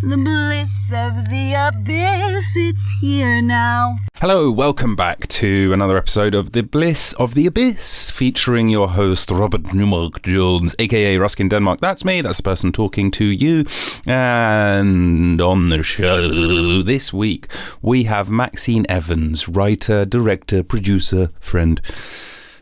The bliss of the abyss, it's here now. Hello, welcome back to another episode of The Bliss of the Abyss, featuring your host, Robert Neumark Jones, aka Ruskin Denmark. That's me, that's the person talking to you. And on the show this week, we have Maxine Evans, writer, director, producer, friend.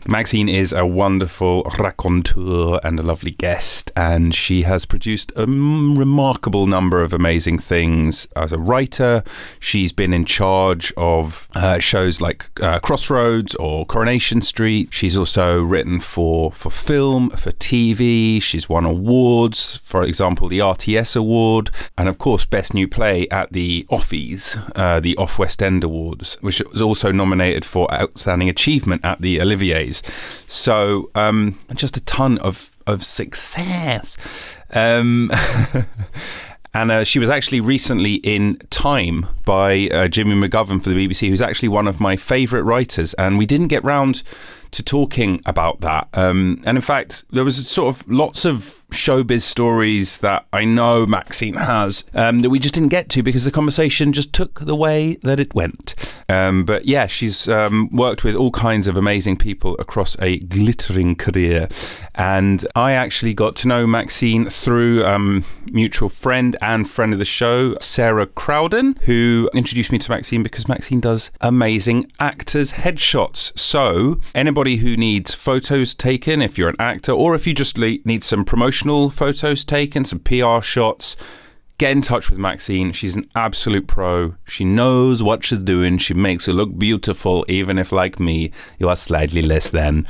Maxine is a wonderful raconteur and a lovely guest, and she has produced a remarkable number of amazing things. As a writer, she's been in charge of shows like Crossroads or Coronation Street. She's also written for film, for TV. She's won awards, for example, the RTS Award, and of course, Best New Play at the Offies, the Off West End Awards, which was also nominated for Outstanding Achievement at the Olivier's. So just a ton of success. And she was actually recently in Time by Jimmy McGovern for the BBC, who's actually one of my favourite writers. And we didn't get round to talking about that. And in fact, there was sort of lots of showbiz stories that I know Maxine has that we just didn't get to because the conversation just took the way that it went. But yeah, she's worked with all kinds of amazing people across a glittering career. And I actually got to know Maxine through mutual friend and friend of the show, Sarah Crowden, who introduced me to Maxine because Maxine does amazing actors' headshots. So anybody who needs photos taken, if you're an actor, or if you just need some promotional photos taken, some PR shots, get in touch with Maxine. She's an absolute pro. She knows what she's doing. She makes you look beautiful, even if, like me, you are slightly less than.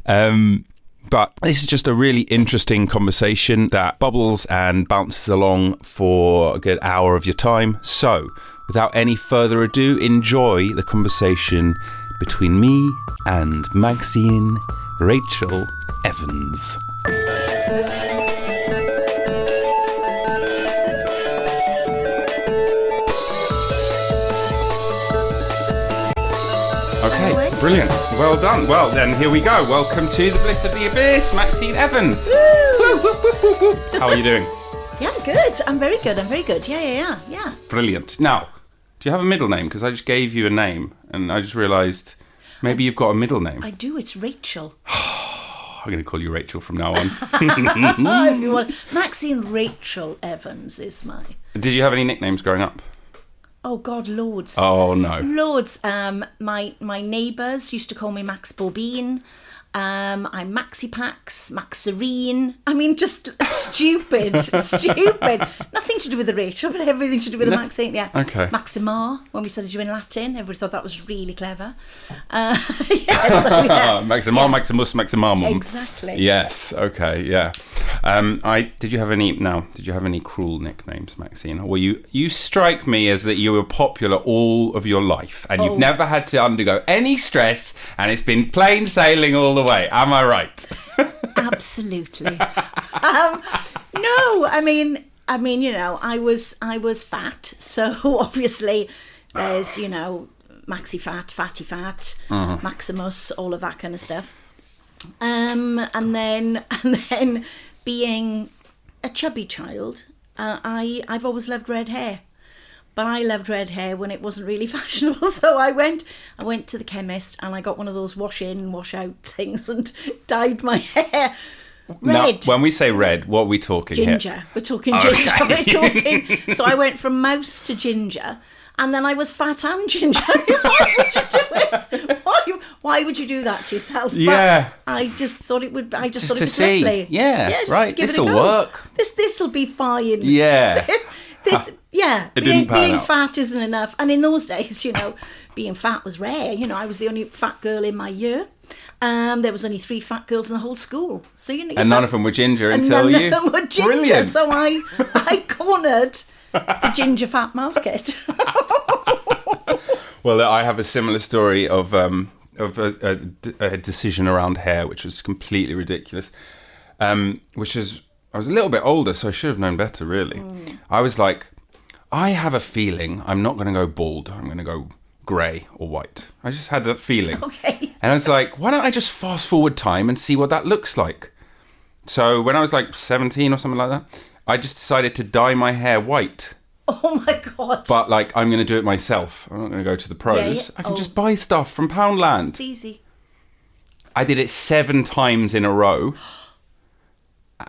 But this is just a really interesting conversation that bubbles and bounces along for a good hour of your time. So, without any further ado, enjoy the conversation between me and Maxine Rachel Evans. Okay, brilliant. Well done. Well, then here we go. Welcome to the Bliss of the Abyss, Maxine Evans. Woo, woo, woo, woo, woo. How are you doing? Yeah, I'm good. I'm very good. Yeah. Brilliant. Now, do you have a middle name? Because I just gave you a name and I just realised maybe you've got a middle name. I do. It's Rachel. I'm going to call you Rachel from now on. If you want. Maxine Rachel Evans is my... Did you have any nicknames growing up? Oh, God, loads. Oh, no. Loads. My neighbours used to call me Max Bobine. I'm Maxi Pax, Maxarine. I mean, just stupid. Nothing to do with the Rachel, but everything to do with the Maxine. Yeah. Okay. Maximar, when we studied you in Latin, everybody thought that was really clever. Yeah. Maximar, Maximus, Maximamum. Exactly. Yes. Okay. Yeah. Did you have any cruel nicknames, Maxine? Well, you strike me as that you were popular all of your life, and you've never had to undergo any stress, and it's been plain sailing all the way. Am I right? Absolutely. No, I mean, you know, I was fat, so obviously there's, you know, maxi fat, fatty fat, Maximus, all of that kind of stuff. And then being a chubby child, I've always loved red hair. But I loved red hair when it wasn't really fashionable, so I went to the chemist and I got one of those wash in, wash out things and dyed my hair red. Now, when we say red, what are we talking ginger. Here? We're talking ginger. So I went from mouse to ginger, and then I was fat and ginger. Why would you do it? Why would you do that to yourself? Yeah. But I just thought it would. Just thought it to was see. lovely. Yeah right. This'll work. This'll be fine. Yeah. Being fat isn't enough. And in those days, you know, being fat was rare. You know, I was the only fat girl in my year. There was only 3 fat girls in the whole school. So you know, and none of them were ginger until you. None of them were ginger. Brilliant. So I cornered the ginger fat market. Well, I have a similar story of a decision around hair, which was completely ridiculous. Which is, I was a little bit older, so I should have known better, really. I was like, I have a feeling I'm not going to go bald. I'm going to go grey or white. I just had that feeling. Okay. And I was like, why don't I just fast forward time and see what that looks like? So when I was like 17 or something like that, I just decided to dye my hair white. Oh my God. But like, I'm going to do it myself. I'm not going to go to the pros. I can just buy stuff from Poundland. It's easy. I did it 7 times in a row.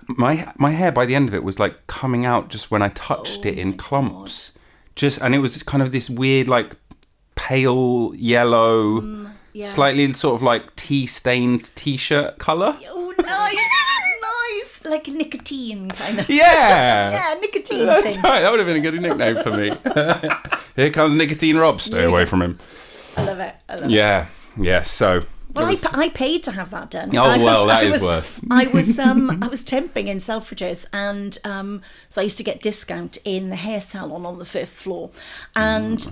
My hair by the end of it was like coming out just when I touched it in clumps. And it was kind of this weird like pale yellow, slightly sort of like tea-stained t-shirt colour. Oh, nice. Like nicotine kind of. Yeah. Yeah, nicotine That's tint. right. That would have been a good nickname for me. Here comes Nicotine Rob. Stay away from him. I love it. Yeah. So... Well, I paid to have that done. That is worse. I was temping in Selfridges, and so I used to get discount in the hair salon on the 5th floor, and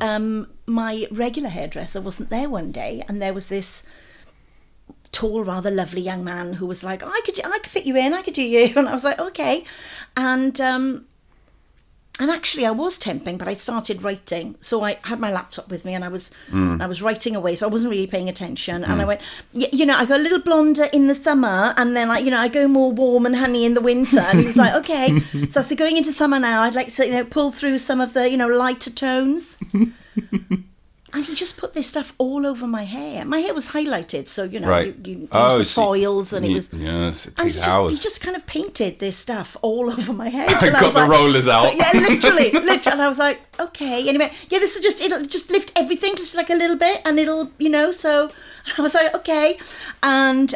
my regular hairdresser wasn't there one day, and there was this tall, rather lovely young man who was like, I could fit you in, I could do you, and I was like, okay, and actually, I was temping, but I started writing. So I had my laptop with me, and I was writing away. So I wasn't really paying attention. And I went, I got a little blonder in the summer, and then I go more warm and honey in the winter. And he was like, okay. So I said, going into summer now, I'd like to pull through some of the lighter tones. And he just put this stuff all over my hair. My hair was highlighted, so you use the foils, and it was. Yes, it and takes hours. He just kind of painted this stuff all over my hair. I got the rollers out. Yeah, literally. And I was like, okay. And he went, yeah, it'll just lift everything just like a little bit, and it'll, So I was like, okay. And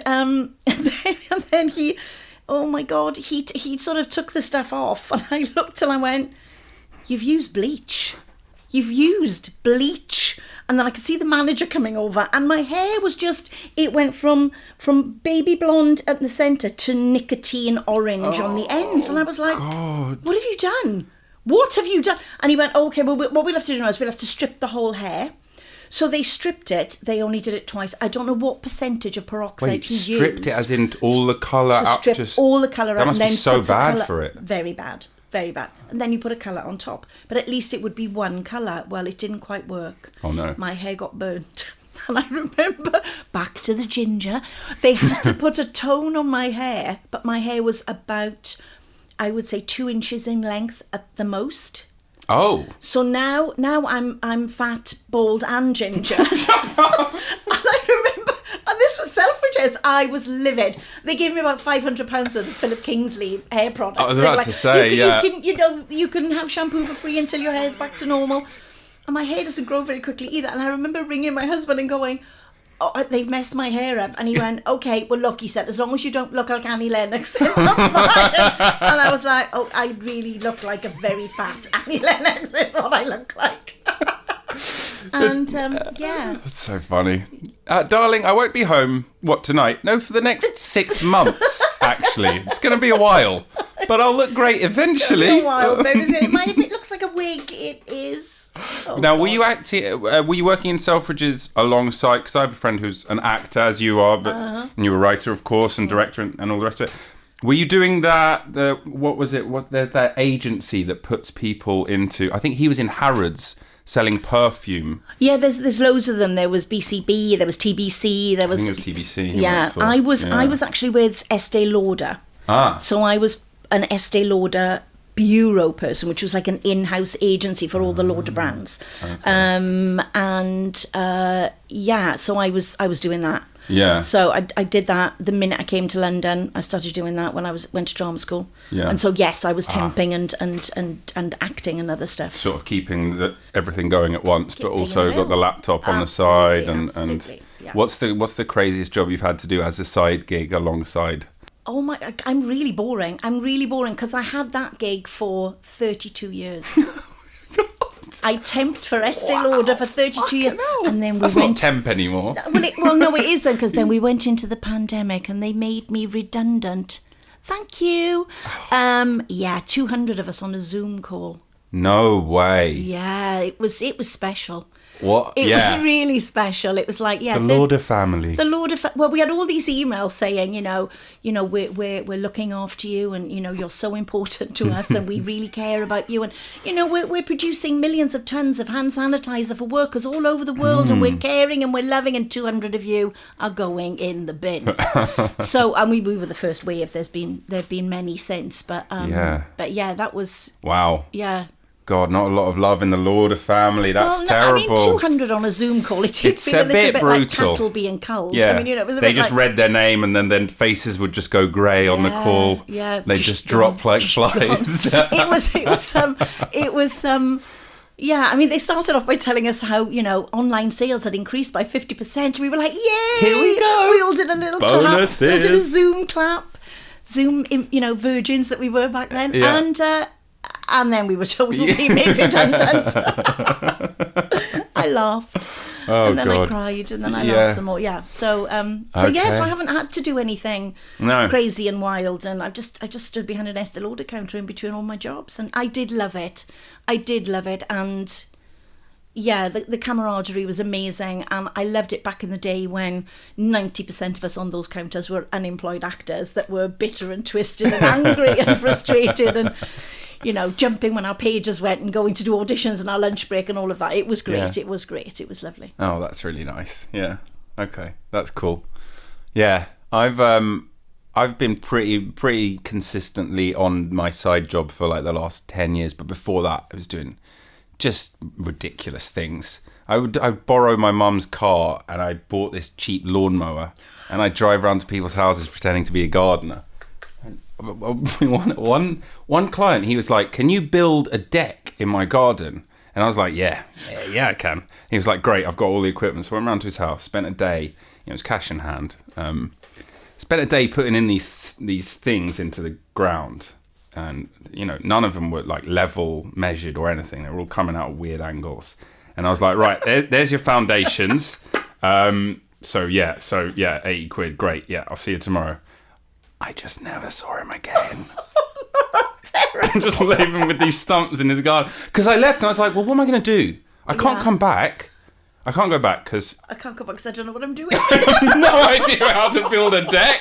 then he, oh my God, he sort of took the stuff off, and I looked and I went, you've used bleach. You've used bleach. And then I could see the manager coming over, and my hair was it went from baby blonde at the centre to nicotine orange on the ends. And I was like, God. What have you done? What have you done? And he went, okay, well, what we'll have to do now is we'll have to strip the whole hair. So they stripped it. They only did it twice. I don't know what percentage of peroxide he used. Stripped it as in all the colour out? Stripped all the colour out. That must be so bad for it. Very bad. Very bad. And then you put a colour on top. But at least it would be one colour. Well, it didn't quite work. Oh, no. My hair got burnt. And I remember, back to the ginger, they had to put a tone on my hair. But my hair was about, I would say, 2 inches in length at the most. Oh. So now I'm fat, bald and ginger. And I remember, and this was Selfridges, I was livid. They gave me about £500 worth of Philip Kingsley hair products. I was about to say, you can have shampoo for free until your hair's back to normal. And my hair doesn't grow very quickly either. And I remember ringing my husband and going, oh, they've messed my hair up. And he went, okay, well, look, he said, as long as you don't look like Annie Lennox, then that's fine. And I was like, oh, I really look like a very fat Annie Lennox. That's what I look like. And, yeah. That's so funny. Darling, I won't be home, tonight? No, for the next 6 months, actually. It's going to be a while. But I'll look great eventually. It's a while, baby. If it looks like a wig, it is. Oh, now, God. were you working in Selfridges alongside? Because I have a friend who's an actor, as you are, and you're a writer, of course, and director, and all the rest of it. Were you doing that? What was it? There's that agency that puts people into? I think he was in Harrods selling perfume. Yeah, there's loads of them. There was BCB, there was TBC, there was. I think it was TBC. Yeah, I was actually with Estee Lauder. So I was an Estee Lauder bureau person, which was like an in-house agency for all the Lauder brands. Okay. So I was doing that. Yeah. So I did that the minute I came to London. I started doing that when I went to drama school. Yeah. And so yes, I was temping and acting and other stuff. Sort of keeping everything going at once, but also got the laptop on the side and yeah. What's the craziest job you've had to do as a side gig alongside? Oh my! I'm really boring. Because I had that gig for 32 years. I temped for Estee Lauder for 32 years, and then That's not temp anymore. Well, no, it isn't, because then we went into the pandemic and they made me redundant. Thank you. 200 of us on a Zoom call. No way. Yeah, it was special. What? It was really special. It was like, the Lauder family. The Lauder. Well, we had all these emails saying, we're looking after you, and you're so important to us, and we really care about you, and we're producing millions of tons of hand sanitizer for workers all over the world, and we're caring and we're loving, and 200 of you are going in the bin. So, and we were the first wave. There've been many since, but that was wow. Yeah. God, not a lot of love in the Lauder family. That's terrible. I mean, 200 on a Zoom call. It's feel a little bit brutal. Like cattle being culled. Yeah. I mean, it was they just read their name and then faces would just go grey on the call. Yeah. They just drop like flies. Yeah, I mean, they started off by telling us how, online sales had increased by 50%. We were like, yay! Here we go! We all did a little Bonuses. clap. We did a Zoom clap. Zoom, virgins that we were back then. Yeah. And then we were told we were being made redundant. I laughed. Oh, and then God. I cried, and then I laughed some more. Yeah. So yes, I haven't had to do anything crazy and wild, and I just stood behind an Estee Lauder counter in between all my jobs, and I did love it. And yeah, the camaraderie was amazing, and I loved it back in the day when 90% of us on those counters were unemployed actors that were bitter and twisted and angry and frustrated and, jumping when our pages went and going to do auditions and our lunch break and all of that. It was great. Yeah. It was great. It was lovely. Oh, that's really nice. Yeah. Okay. That's cool. Yeah. I've been pretty consistently on my side job for like the last 10 years, but before that I was doing just ridiculous things. I'd borrow my mum's car and I bought this cheap lawnmower and I'd drive around to people's houses pretending to be a gardener. One client, he was like, "Can you build a deck in my garden?" And I was like, yeah, I can. He was like, "Great, I've got all the equipment." So I went round to his house, spent a day, it was cash in hand, spent a day putting in these things into the ground. And, none of them were like level measured or anything. They were all coming out at weird angles. And I was like, right, there's your foundations. So 80 quid, great. Yeah, I'll see you tomorrow. I just never saw him again. That's terrible. I'm just leaving with these stumps in his garden. Because I left and I was like, well, what am I going to do? I can't come back. I can't go back because... I can't go back because I don't know what I'm doing. I have no idea how to build a deck.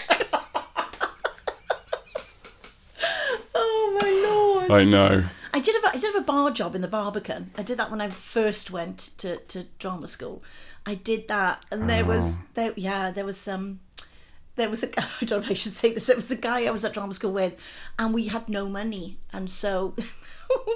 Oh, my Lord. I know. I did have a bar job in the Barbican. I did that when I first went to drama school. I did that, and there was a guy, I don't know if I should say this, it was a guy I was at drama school with, and we had no money, and so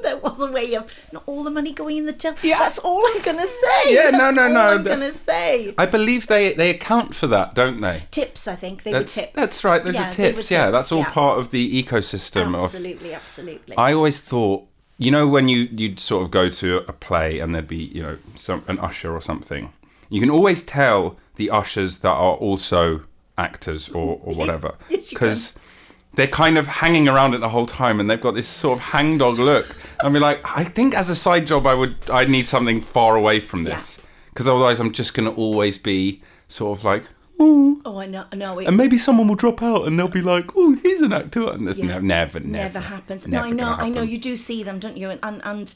there was a way of not all the money going in the till. Yeah. That's all I'm going to say. Yeah, no. I'm going to say. I believe they account for that, don't they? Tips, I think. They were tips. That's right, those are tips. Yeah, that's all part of the ecosystem. Absolutely. I always thought, when you'd sort of go to a play and there'd be, an usher or something, you can always tell the ushers that are also actors or whatever, because they're kind of hanging around it the whole time and they've got this sort of hangdog look. I mean, like, I think as a side job I'd need something far away from this, because otherwise I'm just going to always be sort of like, oh, I know. And maybe someone will drop out and they'll be like, oh, he's an actor, and this never happens. Never I know you do see them, don't you? And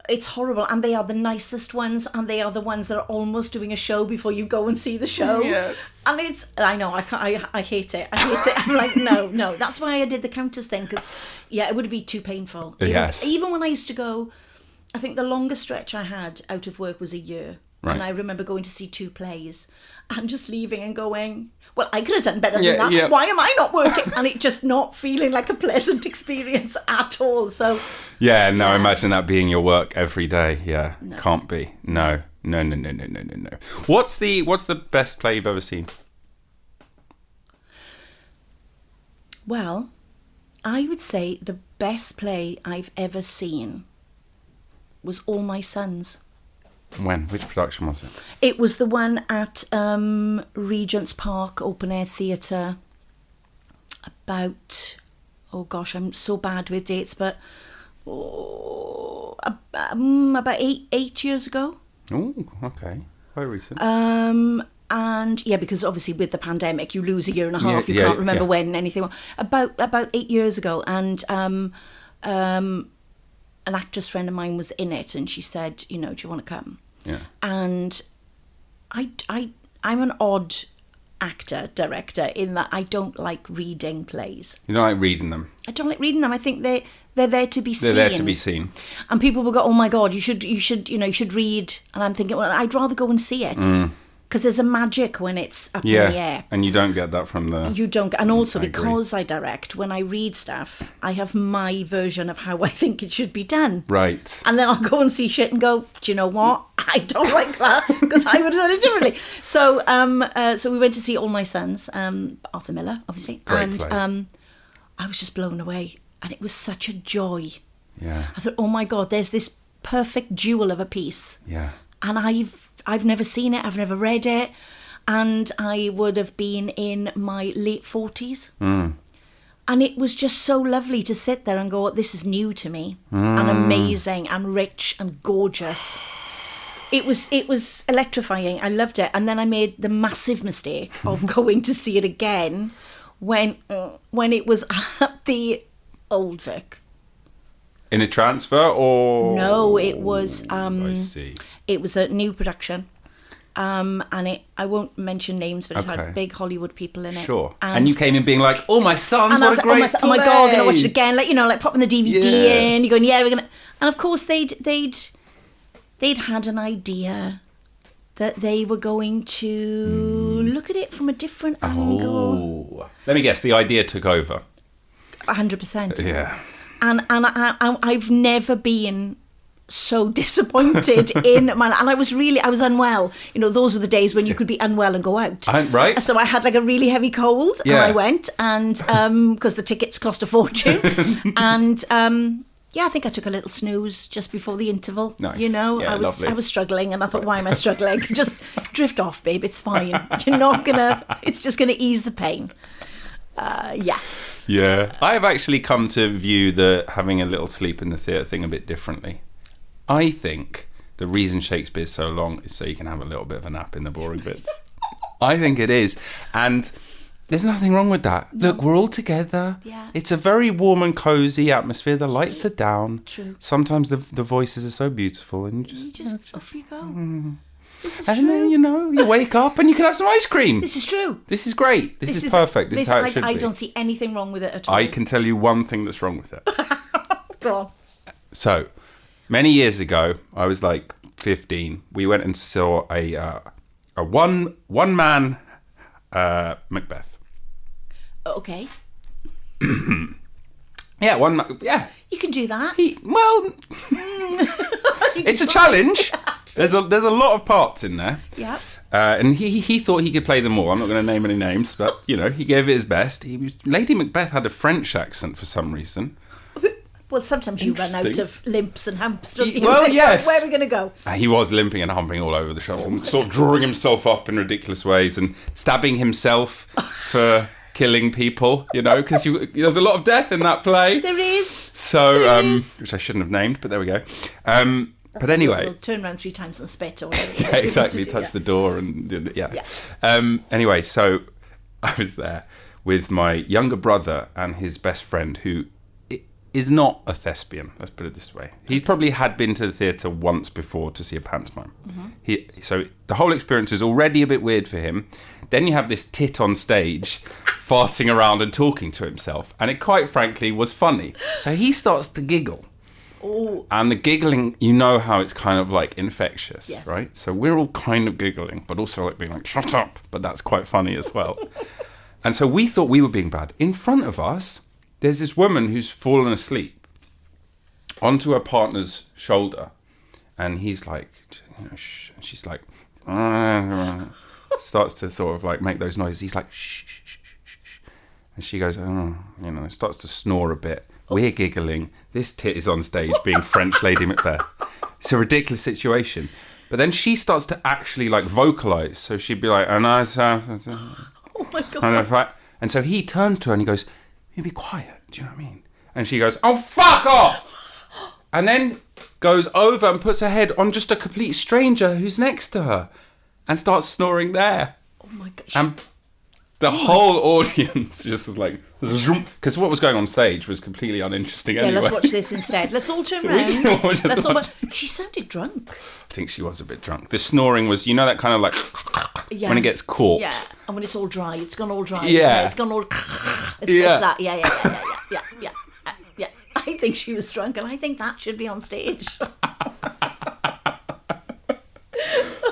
it's horrible, and they are the nicest ones, and they are the ones that are almost doing a show before you go and see the show. Yes. And I know, I hate it. I'm like, no. That's why I did the counters thing, because, it would be too painful. Yes. Even when I used to go, I think the longest stretch I had out of work was a year. Right. And I remember going to see 2 plays and just leaving and going, well, I could have done better than that. Yeah. Why am I not working? And it just not feeling like a pleasant experience at all. So imagine that being your work every day. Yeah, no. Can't be. No. What's the best play you've ever seen? Well, I would say the best play I've ever seen was All My Sons. When? Which production was it? It was the one at Regent's Park Open Air Theatre about, I'm so bad with dates, but about eight years ago. Oh, okay. Quite recent. And because obviously with the pandemic you lose a year and a half, you can't remember when anything was. About 8 years ago, and an actress friend of mine was in it, and she said, do you want to come? Yeah. And I'm an odd director in that I don't like reading plays. You don't like reading them? I don't like reading them. I think they're there to be seen. They're there to be seen. And people will go, oh my God, you should read. And I'm thinking, well, I'd rather go and see it. Because there's a magic when it's up in the air. And you don't get that from the... You don't. And also because I direct, when I read stuff, I have my version of how I think it should be done. Right. And then I'll go and see shit and go, do you know what? I don't like that because I would have done it differently. So so we went to see All My Sons, Arthur Miller, obviously. Great play. I was just blown away. And it was such a joy. Yeah. I thought, oh my God, there's this perfect jewel of a piece. Yeah. And I've never seen it, I've never read it, and I would have been in my late 40s. And it was just so lovely to sit there and go, this is new to me, and amazing, and rich, and gorgeous. It was electrifying, I loved it. And then I made the massive mistake of going to see it again when it was at the Old Vic. In a transfer or... No, it was... I see. It was a new production. And I won't mention names, but it had big Hollywood people in it. Sure. And you came in being like, oh, my sons, what a great play. Oh my God, I'm going to watch it again. Like popping the DVD in. You're going, yeah, we're going to... And of course, they'd had an idea that they were going to look at it from a different angle. Let me guess, the idea took over. 100%. Yeah. And I've never been so disappointed in my... And I was unwell. You know, those were the days when you could be unwell and go out. Right. So I had like a really heavy cold and I went and because the tickets cost a fortune. And I think I took a little snooze just before the interval. Nice. You know, Yeah, I was struggling and I thought, why am I struggling? Just drift off, babe. It's fine. You're not gonna... It's just going to ease the pain. Yeah, I have actually come to view the having a little sleep in the theatre thing a bit differently. I think the reason Shakespeare's so long is so you can have a little bit of a nap in the boring bits. I think it is. And there's nothing wrong with that. No. Look, we're all together. Yeah. It's a very warm and cosy atmosphere. The lights are down. True. Sometimes the voices are so beautiful and you just off you go. This is and true. then, you wake up and you can have some ice cream. This is true. This is great. This is perfect. This is how it should be. I don't see anything wrong with it at all. I can tell you one thing that's wrong with it. Go on. So, many years ago, I was like 15. We went and saw a one-man Macbeth. Okay. Yeah, one man. Yeah. You can do that. It's a challenge. There's a lot of parts in there. Yeah. And he thought he could play them all. I'm not going to name any names, but he gave it his best. Lady Macbeth had a French accent for some reason. Well, sometimes you run out of limps and humps, don't you? Well, yes. Where are we going to go? He was limping and humping all over the show, sort of drawing himself up in ridiculous ways and stabbing himself for killing people, because there's a lot of death in that play. There is. So, which I shouldn't have named, but there we go. But anyway, we'll turn around 3 times and spit or whatever. Yeah, exactly. Touch the door and anyway, so I was there with my younger brother and his best friend, who is not a thespian. Let's put it this way: he probably had been to the theatre once before to see a pantomime. Mm-hmm. So the whole experience is already a bit weird for him. Then you have this tit on stage, farting around and talking to himself, and it quite frankly was funny. So he starts to giggle. Ooh. And the giggling, how it's kind of like infectious, yes. Right? So we're all kind of giggling, but also like being like, shut up. But that's quite funny as well. And so we thought we were being bad. In front of us, there's this woman who's fallen asleep onto her partner's shoulder. And he's like, shh. And she's like, starts to sort of like make those noises. He's like, shh, shh, shh, shh, shh. And she goes, starts to snore a bit. We're giggling. This tit is on stage being French Lady Macbeth. It's a ridiculous situation. But then she starts to actually like vocalise. So she'd be like, oh my God. And so he turns to her and he goes, you be quiet. Do you know what I mean? And she goes, oh, fuck off. And then goes over and puts her head on just a complete stranger who's next to her and starts snoring there. Oh my God. And the whole audience just was like, because what was going on stage was completely uninteresting anyway. Yeah, let's watch this instead. Let's all turn around. She sounded drunk. I think she was a bit drunk. The snoring was, that kind of like, when it gets caught. Yeah, and when it's all dry. It's gone all dry. Yeah. It's gone all... It's that. Yeah. I think she was drunk, and I think that should be on stage.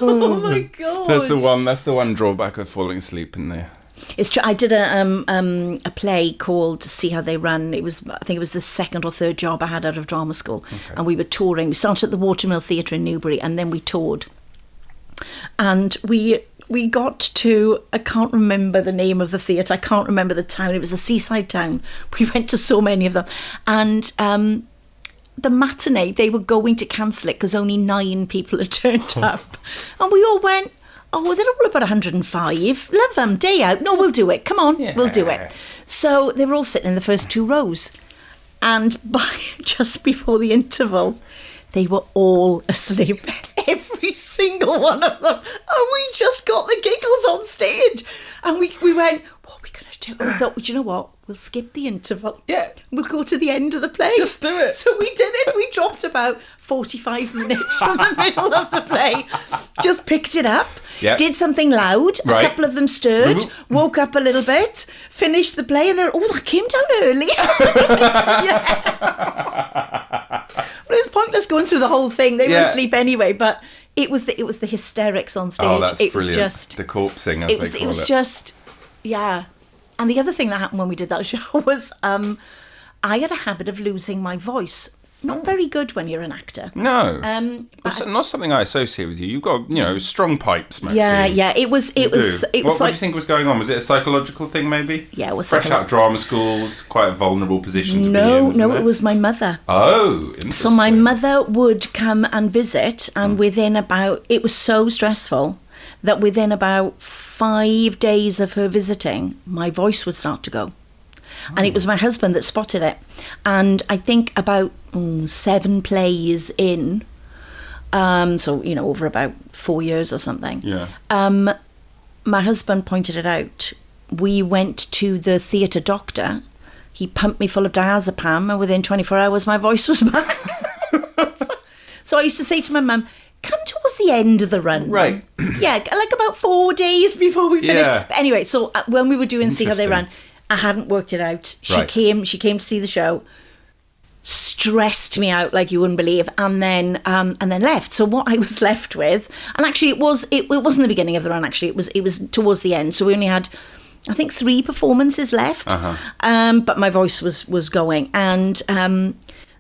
Oh my God. That's the one drawback of falling asleep in there. It's true. I did a play called See How They Run. I think it was the second or third job I had out of drama school. Okay. And we were touring. We started at the Watermill Theatre in Newbury, and then we toured. And we got to, I can't remember the name of the theatre. I can't remember the town. It was a seaside town. We went to so many of them. And the matinee, they were going to cancel it because only 9 people had turned up. And we all went, oh, they're all about 105. Love them, day out. No, we'll do it. Come on, we'll do it. So they were all sitting in the first 2 rows. And just before the interval, they were all asleep. Every single one of them. And we just got the giggles on stage. And we went, what are we going to do? And we thought, well, you know what? We'll skip the interval. Yeah. We'll go to the end of the play. Just do it. So we did it. We dropped about 45 minutes from the middle of the play. Just picked it up. Yep. Did something loud. Right. A couple of them stirred. Woke up a little bit. Finished the play. And they're, that came down early. Yeah. Well, it was pointless going through the whole thing. They were asleep anyway. But it was the hysterics on stage. Oh, that's it brilliant. Was just the corpsing, as they call it. It was just, yeah. And the other thing that happened when we did that show was I had a habit of losing my voice. Not very good when you're an actor. No. It's not something I associate with you. You've got, strong pipes, Maxine. Yeah. It was what do you think was going on? Was it a psychological thing, maybe? Yeah, it was fresh out of drama school. It's quite a vulnerable position to be in. No, it was my mother. Oh, interesting. So my mother would come and visit, and it was so stressful that within about 5 days of her visiting, my voice would start to go. And it was my husband that spotted it. And I think about 7 plays in, over about 4 years or something. Yeah. My husband pointed it out. We went to the theatre doctor. He pumped me full of diazepam, and within 24 hours, my voice was back. So I used to say to my mum, come towards the end of the run. Right. Yeah, like about 4 days before we finished. Yeah. But anyway, so when we were doing See How They Run, I hadn't worked it out. She came to see the show, stressed me out like you wouldn't believe, and then left. So what I was left with, and actually it wasn't the beginning of the run. Actually, it was towards the end. So we only had, I think, 3 performances left. But my voice was going, and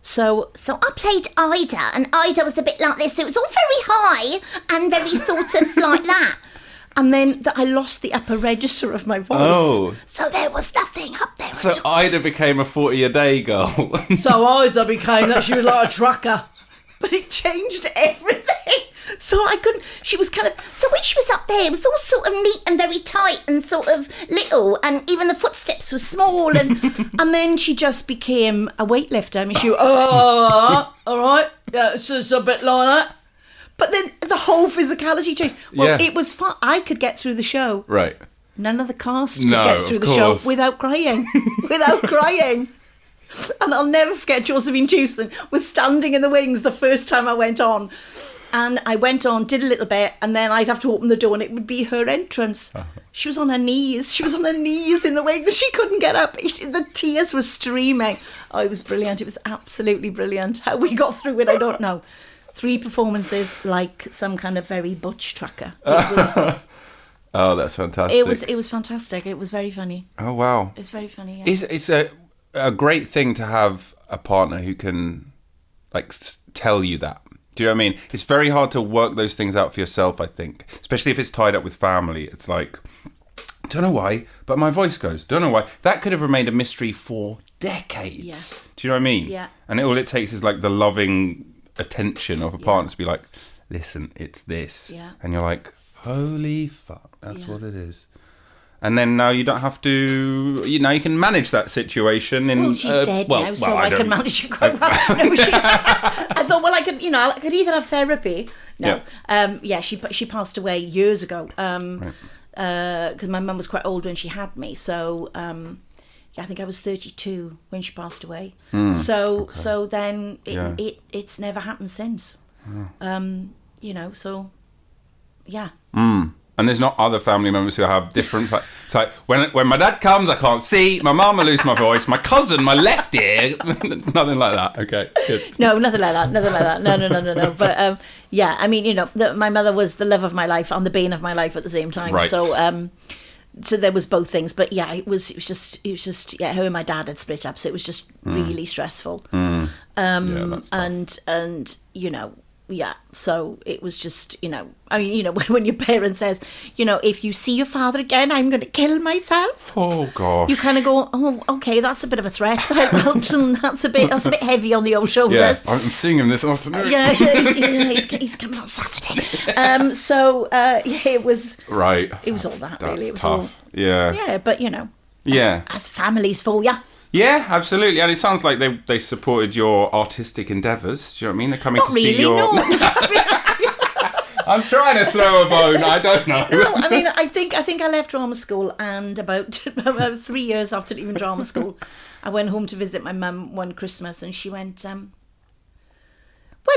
So I played Ida, and Ida was a bit like this. It was all very high and very sort of like that. And then I lost the upper register of my voice. Oh. So there was nothing up there so at all. Ida became a 40-a-day girl. So Ida became that. She was like a trucker. But it changed everything. So I couldn't, she was kind of, so when she was up there, it was all sort of neat and very tight and sort of little, and even the footsteps were small, and then she just became a weightlifter. I mean, she, all right, yeah, it's just a bit like that. But then the whole physicality changed. Well, it was fun. I could get through the show. Right. None of the cast could get through the show without crying. And I'll never forget Josephine Tewson was standing in the wings the first time I went on. And I went on, did a little bit, and then I'd have to open the door and it would be her entrance. She was on her knees. She was on her knees in the wings. She couldn't get up. The tears were streaming. Oh, it was brilliant. It was absolutely brilliant. How we got through it, I don't know. 3 performances like some kind of very butch trucker. It was... Oh, that's fantastic. It was fantastic. It was very funny. Oh, wow. It was very funny, yeah. It's a great thing to have a partner who can tell you that. Do you know what I mean? It's very hard to work those things out for yourself, I think, especially if it's tied up with family. It's like, don't know why, but my voice goes. Don't know why. That could have remained a mystery for decades. Yeah. Do you know what I mean? Yeah. And all it takes is like the loving attention of a partner to be like, listen, it's this. Yeah. And you're like, holy fuck, that's what it is. And then now you don't have to, you can manage that situation. Well, she's dead now, so I can manage it quite well. No, I thought, well, I could either have therapy. No. Yeah. She passed away years ago because my mum was quite old when she had me. So, I think I was 32 when she passed away. So then it's never happened since. So, yeah. And there's not other family members who have different... It's like, when my dad comes, I can't see. My mum, I lose my voice. My cousin, my left ear. Nothing like that. Okay, good. No, nothing like that. No. But, yeah, I mean, my mother was the love of my life and the bane of my life at the same time. Right. So there was both things. But, yeah, it was just her and my dad had split up. So it was just really stressful. Yeah, that's tough. And yeah, so it was just, I mean, when your parent says, if you see your father again, I'm going to kill myself. Oh, gosh. You kind of go, oh, okay, that's a bit of a threat. Well, that's a bit heavy on the old shoulders. Yeah, I'm seeing him this afternoon. Yeah, he's coming on Saturday. It was... Right. It was all that, that's really. It was tough. Yeah. Yeah, but, Yeah. as families for you. Yeah, absolutely. And it sounds like they supported your artistic endeavours. Do you know what I mean? They're coming Not to really, see your... no. I'm trying to throw a bone. I don't know. No, I mean, I think I left drama school, and about 3 years after leaving drama school, I went home to visit my mum one Christmas, and she went, well,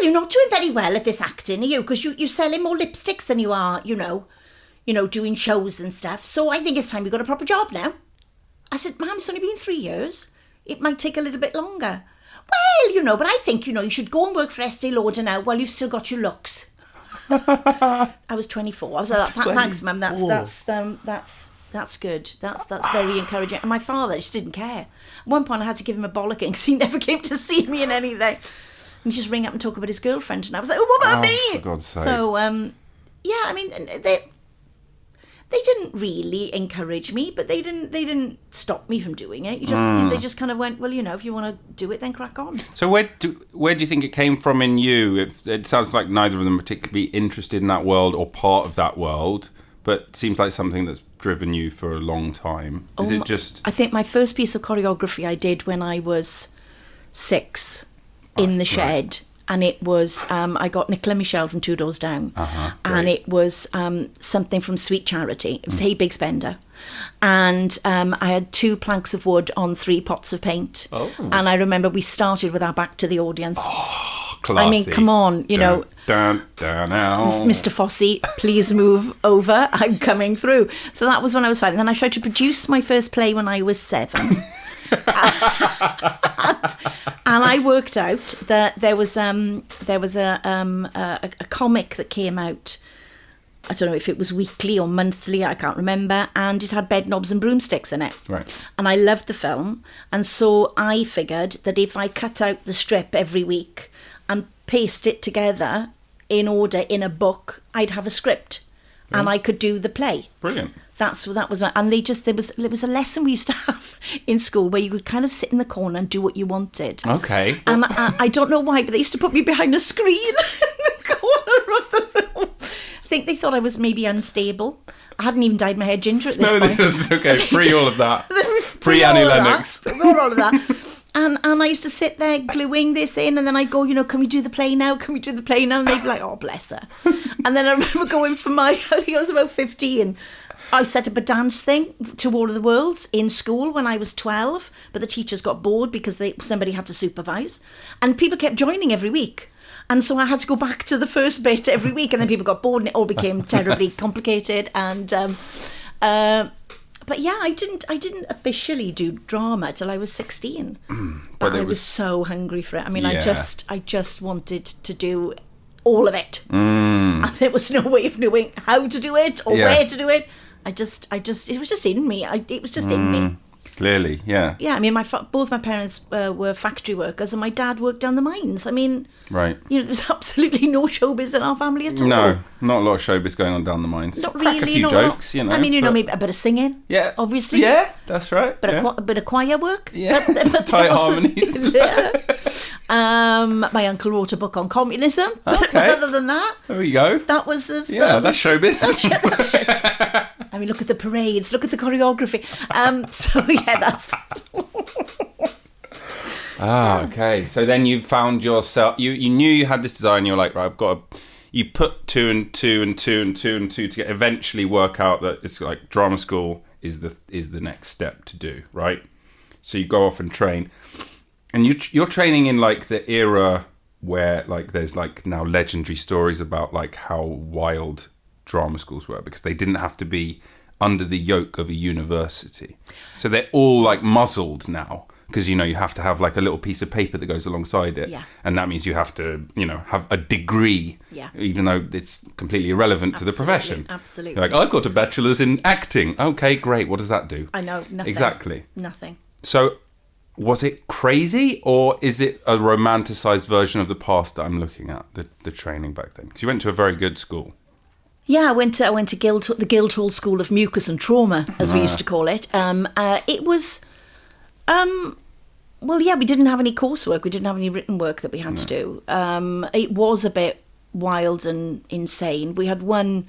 you're not doing very well at this acting, are you? Because you're selling more lipsticks than you are, doing shows and stuff. So I think it's time you got a proper job now. I said, Mum, it's only been 3 years. It might take a little bit longer. Well, but I think, you should go and work for Estee Lauder now while you've still got your looks. I was 24. I was like, thanks, Mum. That's good. That's very encouraging. And my father just didn't care. At one point, I had to give him a bollocking because he never came to see me in anything. And just ring up and talk about his girlfriend. And I was like, oh, what about me? For God's sake. So, yeah, I mean, they didn't really encourage me, but they didn't stop me from doing it. They just kind of went, well, if you want to do it, then crack on. So where do you think it came from in you? It sounds like neither of them are particularly interested in that world or part of that world, but it seems like something that's driven you for a long time. Is it just... I think my first piece of choreography I did when I was 6 in the shed. Right. And it was, I got Nicola Michelle from 2 Doors Down. And it was something from Sweet Charity. It was Hey Big Spender. And I had 2 planks of wood on 3 pots of paint. Oh. And I remember we started with our back to the audience. Oh, classy. I mean, come on, Dun, Mr. Fosse, please move over. I'm coming through. So that was when I was 5. And then I tried to produce my first play when I was 7. And I worked out that there was a comic that came out. I don't know if it was weekly or monthly, I can't remember, and it had bed knobs and broomsticks in it. Right. And I loved the film, and so I figured that if I cut out the strip every week and paste it together in order in a book, I'd have a script, and I could do the play. Brilliant. That was and there was a lesson we used to have in school where you could kind of sit in the corner and do what you wanted. Okay. And I don't know why, but they used to put me behind a screen in the corner of the room. I think they thought I was maybe unstable. I hadn't even dyed my hair ginger at this point. No, this is okay. Pre all of that. Pre Annie Lennox. All of that. And I used to sit there gluing this in, and then I'd go, can we do the play now? Can we do the play now? And they'd be like, oh, bless her. And then I remember going for I think I was about 15. I set up a dance thing to War of the Worlds in school when I was 12, but the teachers got bored because somebody had to supervise. And people kept joining every week. And so I had to go back to the first bit every week, and then people got bored and it all became terribly complicated. And but yeah, I didn't officially do drama till I was 16. But I was so hungry for it. I mean, yeah. I just wanted to do all of it. And there was no way of knowing how to do it or where to do it. It was just in me. It was just in me. Clearly, yeah. Yeah, I mean, both my parents were factory workers, and my dad worked down the mines. I mean, right. There was absolutely no showbiz in our family at all. No, not a lot of showbiz going on down the mines. Not Crack really. a few jokes, I mean, maybe a bit of singing. Yeah, obviously. Yeah, that's right. A bit of choir work. Yeah, tight harmonies. Yeah. My uncle wrote a book on communism. Okay. Other than that, there we go. That was that's showbiz. That's I mean, look at the parades, look at the choreography. So yeah, that's. Okay. So then you found yourself. You knew you had this desire, and you're like, right, you put 2 and 2 and 2 and 2 and 2 to eventually work out that it's like drama school is the next step to do, right? So you go off and train, and you're training in like the era where like there's like now legendary stories about like how wild drama schools were, because they didn't have to be under the yoke of a university. So they're all like muzzled now, because, you know, you have to have like a little piece of paper that goes alongside it. Yeah. And that means you have to, you know, have a degree, even though it's completely irrelevant to the profession. Absolutely. You're like, I've got a bachelor's in acting. Okay, great. What does that do? I know, nothing. Exactly. Nothing. So was it crazy, or is it a romanticised version of the past that I'm looking at, the training back then? Because you went to a very good school. Yeah, I went to the Guildhall School of Mucus and Trauma, as we used to call it. It was, well, yeah, we didn't have any coursework. We didn't have any written work that we had to do. It was a bit wild and insane. We had one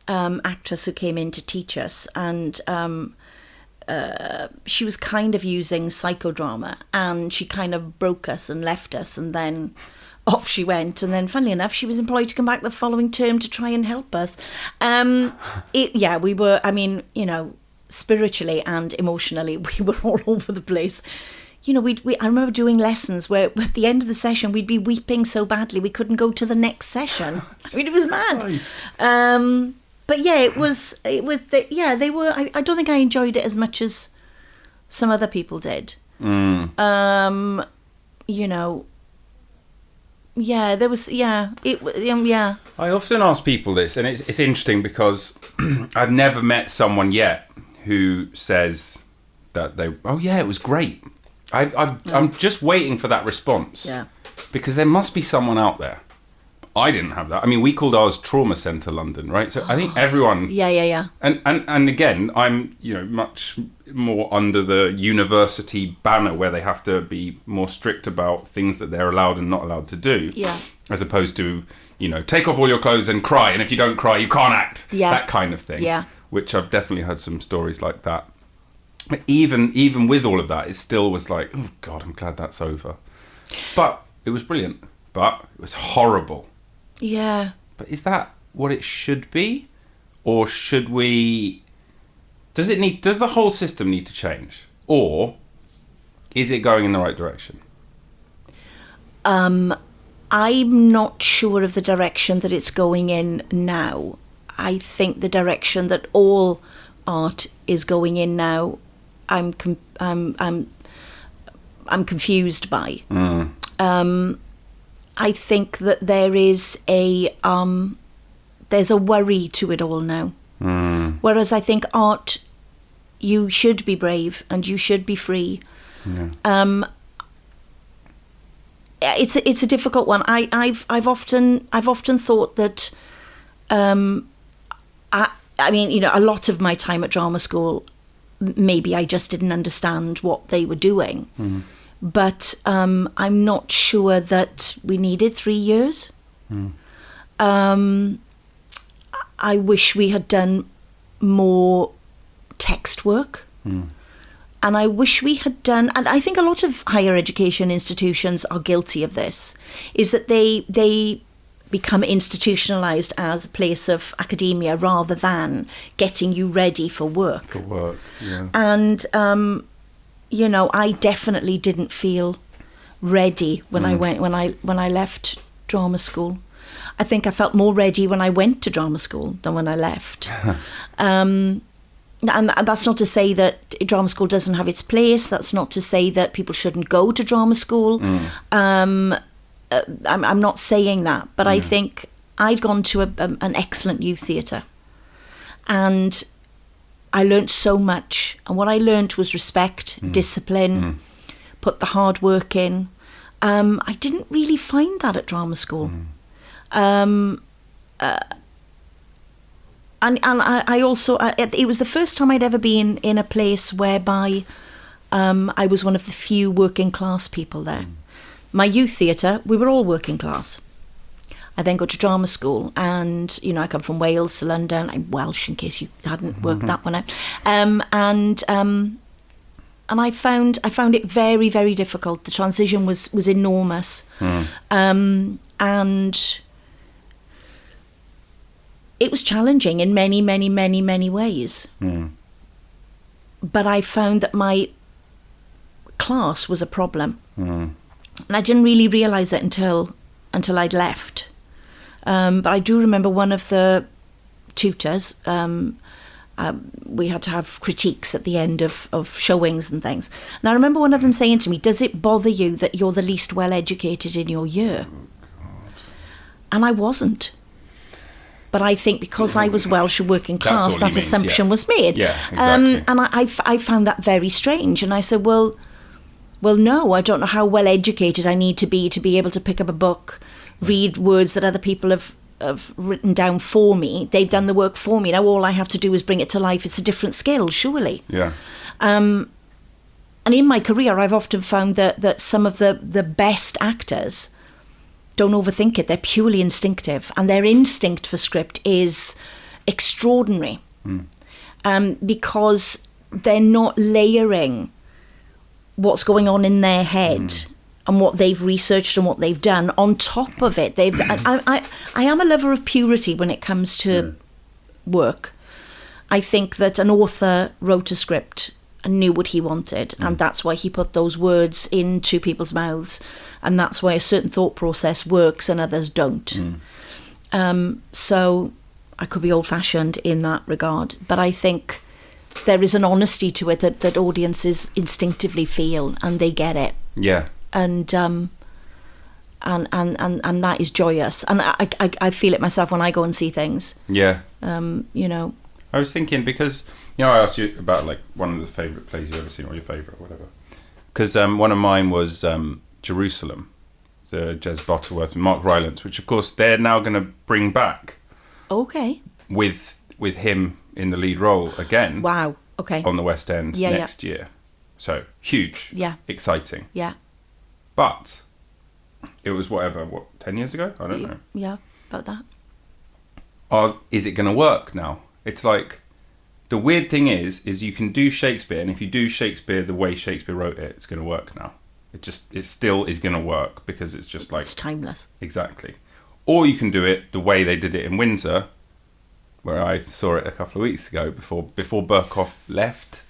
actress who came in to teach us, and she was kind of using psychodrama, and she kind of broke us and left us, and then off she went. And then, funnily enough, she was employed to come back the following term to try and help us. We were, I mean, you know, spiritually and emotionally, we were all over the place. You know, I remember doing lessons where at the end of the session, we'd be weeping so badly we couldn't go to the next session. I mean, it was mad. Nice. But yeah, they were, I don't think I enjoyed it as much as some other people did. You know, yeah, there was, yeah. I often ask people this, and it's interesting because I've never met someone yet who says that it was great. I'm just waiting for that response. Yeah. Because there must be someone out there. I didn't have that. I mean, we called ours Trauma Centre London, right? So I think everyone... Yeah. And again, I'm, you know, much more under the university banner where they have to be more strict about things that they're allowed and not allowed to do. Yeah. As opposed to, you know, take off all your clothes and cry, and if you don't cry, you can't act. Yeah. That kind of thing. Yeah. Which I've definitely heard some stories like that. But even with all of that, it still was like, oh, God, I'm glad that's over. But it was brilliant. But it was horrible. Yeah. But is that what it should be? Or should we... Does the whole system need to change? Or is it going in the right direction? I'm not sure of the direction that it's going in now. I think the direction that all art is going in now, I'm confused by. I think that there's a worry to it all now. Whereas I think art, you should be brave and you should be free. Yeah. It's a difficult one. I've often thought that. I mean, you know, a lot of my time at drama school, maybe I just didn't understand what they were doing. But I'm not sure that we needed 3 years. I wish we had done more text work. And I wish we had done, and I think a lot of higher education institutions are guilty of this, is that they become institutionalised as a place of academia rather than getting you ready for work. Yeah. And you know, I definitely didn't feel ready when I left drama school. I think I felt more ready when I went to drama school than when I left. And that's not to say that drama school doesn't have its place. That's not to say that people shouldn't go to drama school. I'm not saying that, but I think I'd gone to an excellent youth theatre, and I learnt so much. And what I learnt was respect, discipline, put the hard work in. I didn't really find that at drama school. And I also, it was the first time I'd ever been in a place whereby I was one of the few working class people there. My youth theatre, we were all working class. I then go to drama school, and, you know, I come from Wales to London. I'm Welsh, in case you hadn't worked that one out. And I found it very, very difficult. The transition was enormous. And it was challenging in many, many, many, many ways. But I found that my class was a problem. And I didn't really realise it until I'd left. But I do remember one of the tutors. We had to have critiques at the end of showings and things. And I remember one of them saying to me, "Does it bother you that you're the least well-educated in your year?" And I wasn't. But I think because I was Welsh and working class, that assumption was made. Yeah, exactly. And I found that very strange. And I said, well, no, I don't know how well-educated I need to be able to pick up a book, read words that other people have written down for me. They've done the work for me. Now all I have to do is bring it to life. It's a different skill, surely. Yeah. And in my career, I've often found that some of the best actors don't overthink it. They're purely instinctive, and their instinct for script is extraordinary. Because they're not layering what's going on in their head and what they've researched and what they've done on top of it. I am a lover of purity when it comes to work. I think that an author wrote a script and knew what he wanted, and that's why he put those words into people's mouths, and that's why a certain thought process works and others don't. So I could be old-fashioned in that regard, but I think there is an honesty to it that audiences instinctively feel, and they get it. Yeah. And that is joyous, and I feel it myself when I go and see things. Yeah. You know, I was thinking, because I asked you about like one of the favourite plays you've ever seen, or your favourite, whatever. Because one of mine was Jerusalem, the Jez Butterworth and Mark Rylance, which of course they're now going to bring back. Okay. With him in the lead role again. Wow. Okay. On the West End next year. So huge. Yeah. Exciting. Yeah. But it was 10 years ago? I don't know. Yeah, about that. Is it going to work now? It's like, the weird thing is you can do Shakespeare, and if you do Shakespeare the way Shakespeare wrote it, it's going to work now. It still is going to work, because it's just like... It's timeless. Exactly. Or you can do it the way they did it in Windsor, where I saw it a couple of weeks ago, before Burkoff left.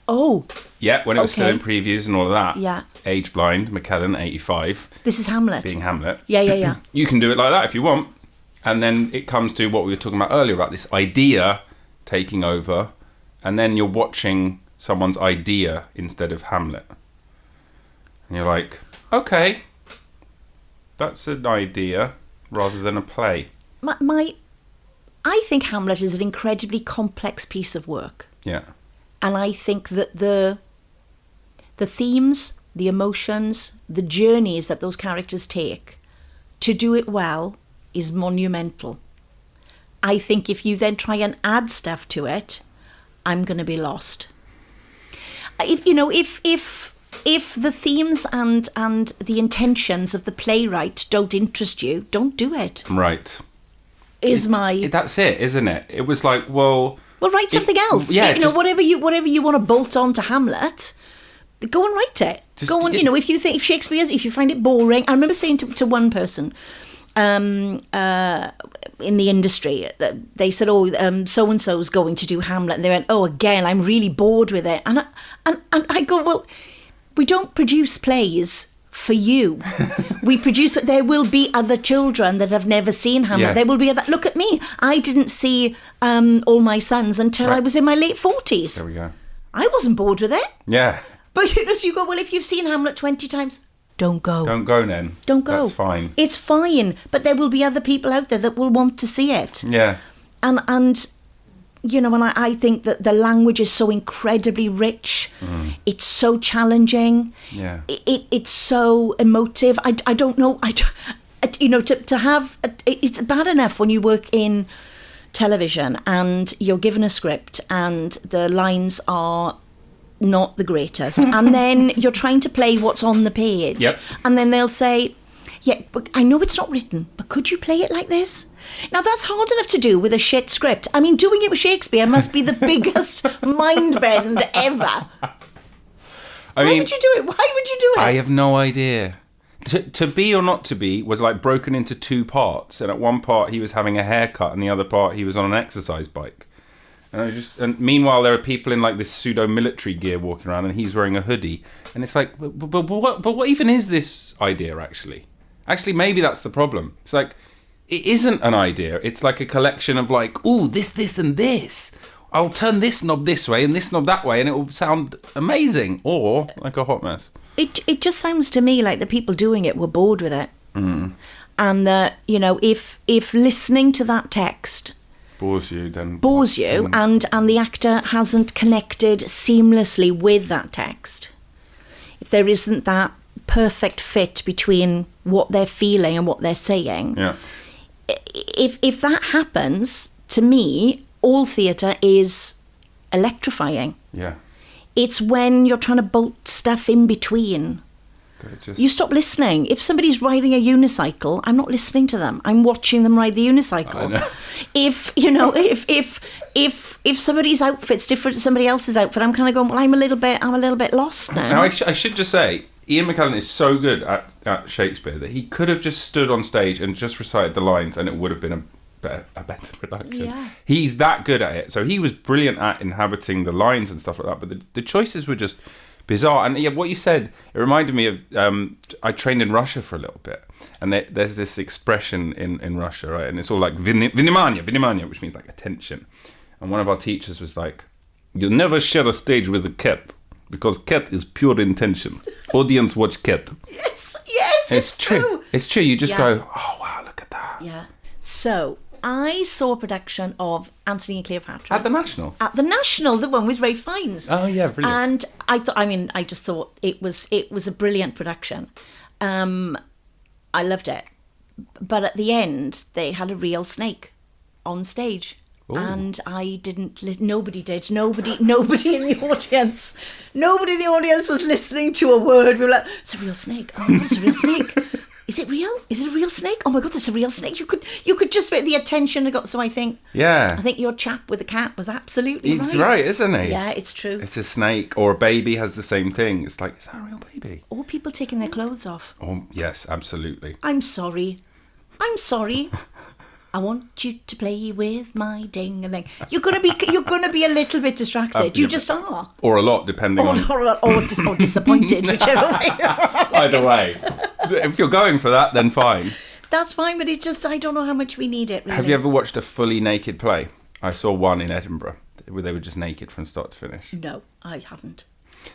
Oh. Yeah, when it was still in previews and all of that. Yeah. Age blind, McKellen, 85. This is Hamlet. Being Hamlet. Yeah. You can do it like that if you want. And then it comes to what we were talking about earlier, about this idea taking over, and then you're watching someone's idea instead of Hamlet. And you're like, okay, that's an idea rather than a play. I think Hamlet is an incredibly complex piece of work. Yeah. And I think that the themes, the emotions, the journeys that those characters take to do it well is monumental. I think if you then try and add stuff to it, I'm going to be lost. If the themes and the intentions of the playwright don't interest you, don't do it. Right. That's it, isn't it? It was like, well, write something else. Yeah, whatever you want to bolt on to Hamlet, go and write it. Go on. If Shakespeare's, if you find it boring, I remember saying to one person, in the industry, they said, so and so's going to do Hamlet, and they went, again, I'm really bored with it, and I go, well, we don't produce plays for you. We produce it. There will be other children that have never seen Hamlet. Yeah. There will be look at me. I didn't see All My Sons until I was in my late 40s. There we go. I wasn't bored with it. Yeah. But so you go, well, if you've seen Hamlet 20 times, don't go. Don't go then. Don't go. That's fine. It's fine. But there will be other people out there that will want to see it. Yeah. And I think that the language is so incredibly rich. It's so challenging. Yeah. It's so emotive. I don't know. To have... It's bad enough when you work in television and you're given a script and the lines are not the greatest, and then you're trying to play what's on the page. Yep. And then they'll say, yeah, but I know it's not written, but could you play it like this? Now, that's hard enough to do with a shit script. I mean, doing it with Shakespeare must be the biggest mind bend ever. Why would you do it? I have no idea. To Be or Not to Be was like broken into two parts, and at one part he was having a haircut, and the other part he was on an exercise bike. And meanwhile, there are people in like this pseudo military gear walking around, and he's wearing a hoodie. And it's like, but what even is this idea actually? Actually, maybe that's the problem. It's like, it isn't an idea. It's like a collection of like, ooh, this, and this. I'll turn this knob this way and this knob that way, and it will sound amazing, or like a hot mess. It just sounds to me like the people doing it were bored with it, and that if listening to that text bores you, then and the actor hasn't connected seamlessly with that text, if there isn't that perfect fit between what they're feeling and what they're saying, if that happens, to me, all theatre is electrifying. Yeah. It's when you're trying to bolt stuff in between. You stop listening. If somebody's riding a unicycle, I'm not listening to them. I'm watching them ride the unicycle. I know. If somebody's outfit's different to somebody else's outfit, I'm kind of going, well, I'm a little bit lost now. Now, I should just say, Ian McKellen is so good at Shakespeare that he could have just stood on stage and just recited the lines, and it would have been a better production. Yeah. He's that good at it. So he was brilliant at inhabiting the lines and stuff like that, but the choices were just bizarre. And yeah, what you said, it reminded me of I trained in Russia for a little bit, and there's this expression in Russia, right? And it's all like vнимание, which means like attention. And one of our teachers was like, "You'll never share a stage with a cat, because cat is pure intention. Audience watch cat." Yes, it's true. It's true. You just go, "Oh wow, look at that." Yeah. So I saw a production of Antony and Cleopatra At the National, the one with Ray Fiennes. Oh yeah, brilliant. And I just thought it was a brilliant production. I loved it, but at the end they had a real snake on stage. Ooh. And I didn't. Nobody did. Nobody in the audience. Nobody in the audience was listening to a word. We were like, "It's a real snake. Oh my God, it's a real snake. Is it real? Is it a real snake? Oh my God, there's a real snake." You could just get the attention. So I think your chap with the cat was absolutely right. He's right, isn't he? Yeah, it's true. It's a snake, or a baby has the same thing. It's like, is that a real baby? Or people taking their clothes off. Oh yes, absolutely. I'm sorry. I want you to play with my ding-a-ling. You're gonna be a little bit distracted. You just are. Or a lot, depending on. Or disappointed, whichever way. Either way, if you're going for that, then fine. That's fine, but it's just I don't know how much we need it. Really. Have you ever watched a fully naked play? I saw one in Edinburgh where they were just naked from start to finish. No, I haven't.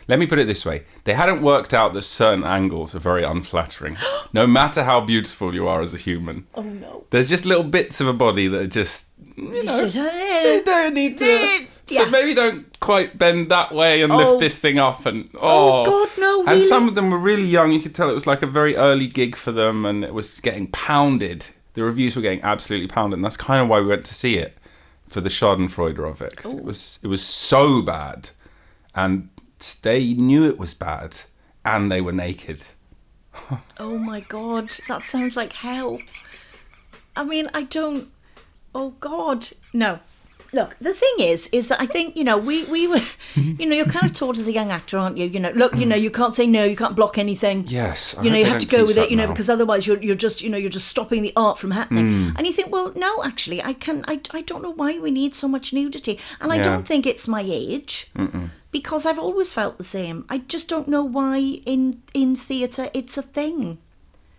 Let me put it this way. They hadn't worked out that certain angles are very unflattering, no matter how beautiful you are as a human. Oh, no. There's just little bits of a body that are just, they don't need to... So maybe don't quite bend that way and lift this thing up. And Oh, God, no, really? And some of them were really young. You could tell it was like a very early gig for them, and it was getting pounded. The reviews were getting absolutely pounded, and that's kind of why we went to see it, for the schadenfreude of it, because it was so bad. And they knew it was bad, and they were naked. Oh my God, that sounds like hell. I mean, I don't... Oh God, no. Look, the thing is that I think, we were, you're kind of taught as a young actor, aren't you? Look, you can't say no, you can't block anything. Yes. You have to go with it, because otherwise you're just stopping the art from happening. And you think, well, no, actually, I don't know why we need so much nudity. And I don't think it's my age, because I've always felt the same. I just don't know why in theatre it's a thing.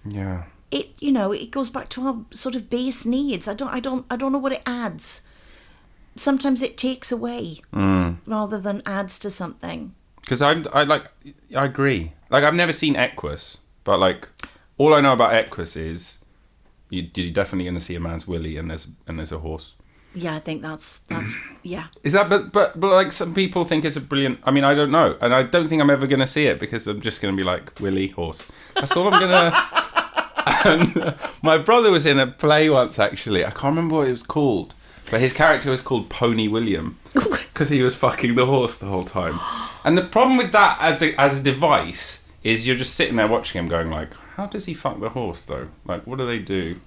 Yeah. It goes back to our sort of base needs. I don't know what it adds. Sometimes it takes away rather than adds to something. Because I agree. Like, I've never seen Equus, but like all I know about Equus is you're definitely going to see a man's willy and there's a horse. Yeah, I think that's yeah. Is that but like some people think it's a brilliant. I mean, I don't know, and I don't think I'm ever going to see it because I'm just going to be like willy horse. That's all I'm gonna. And my brother was in a play once, actually. I can't remember what it was called. But his character was called Pony William because he was fucking the horse the whole time. And the problem with that as a device is you're just sitting there watching him going like, how does he fuck the horse though? Like, what do they do?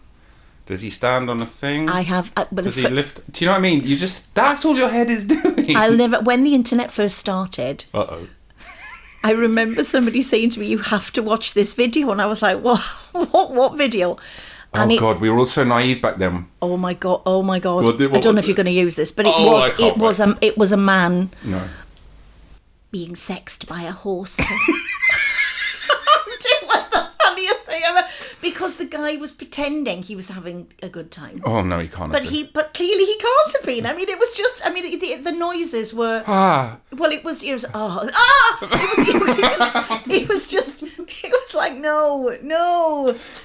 Does he stand on a thing? I have... does he lift... Do you know what I mean? That's all your head is doing. When the internet first started... Uh-oh. I remember somebody saying to me, you have to watch this video. And I was like, what video? And God, we were all so naive back then. Oh my God! I don't know if you're going to use this, but it was a man being sexed by a horse. It was the funniest thing ever because the guy was pretending he was having a good time. Oh no, he can't. But clearly he can't have been. I mean, it was just. I mean, the noises were. Well, it was. It was. It was just. It was like no.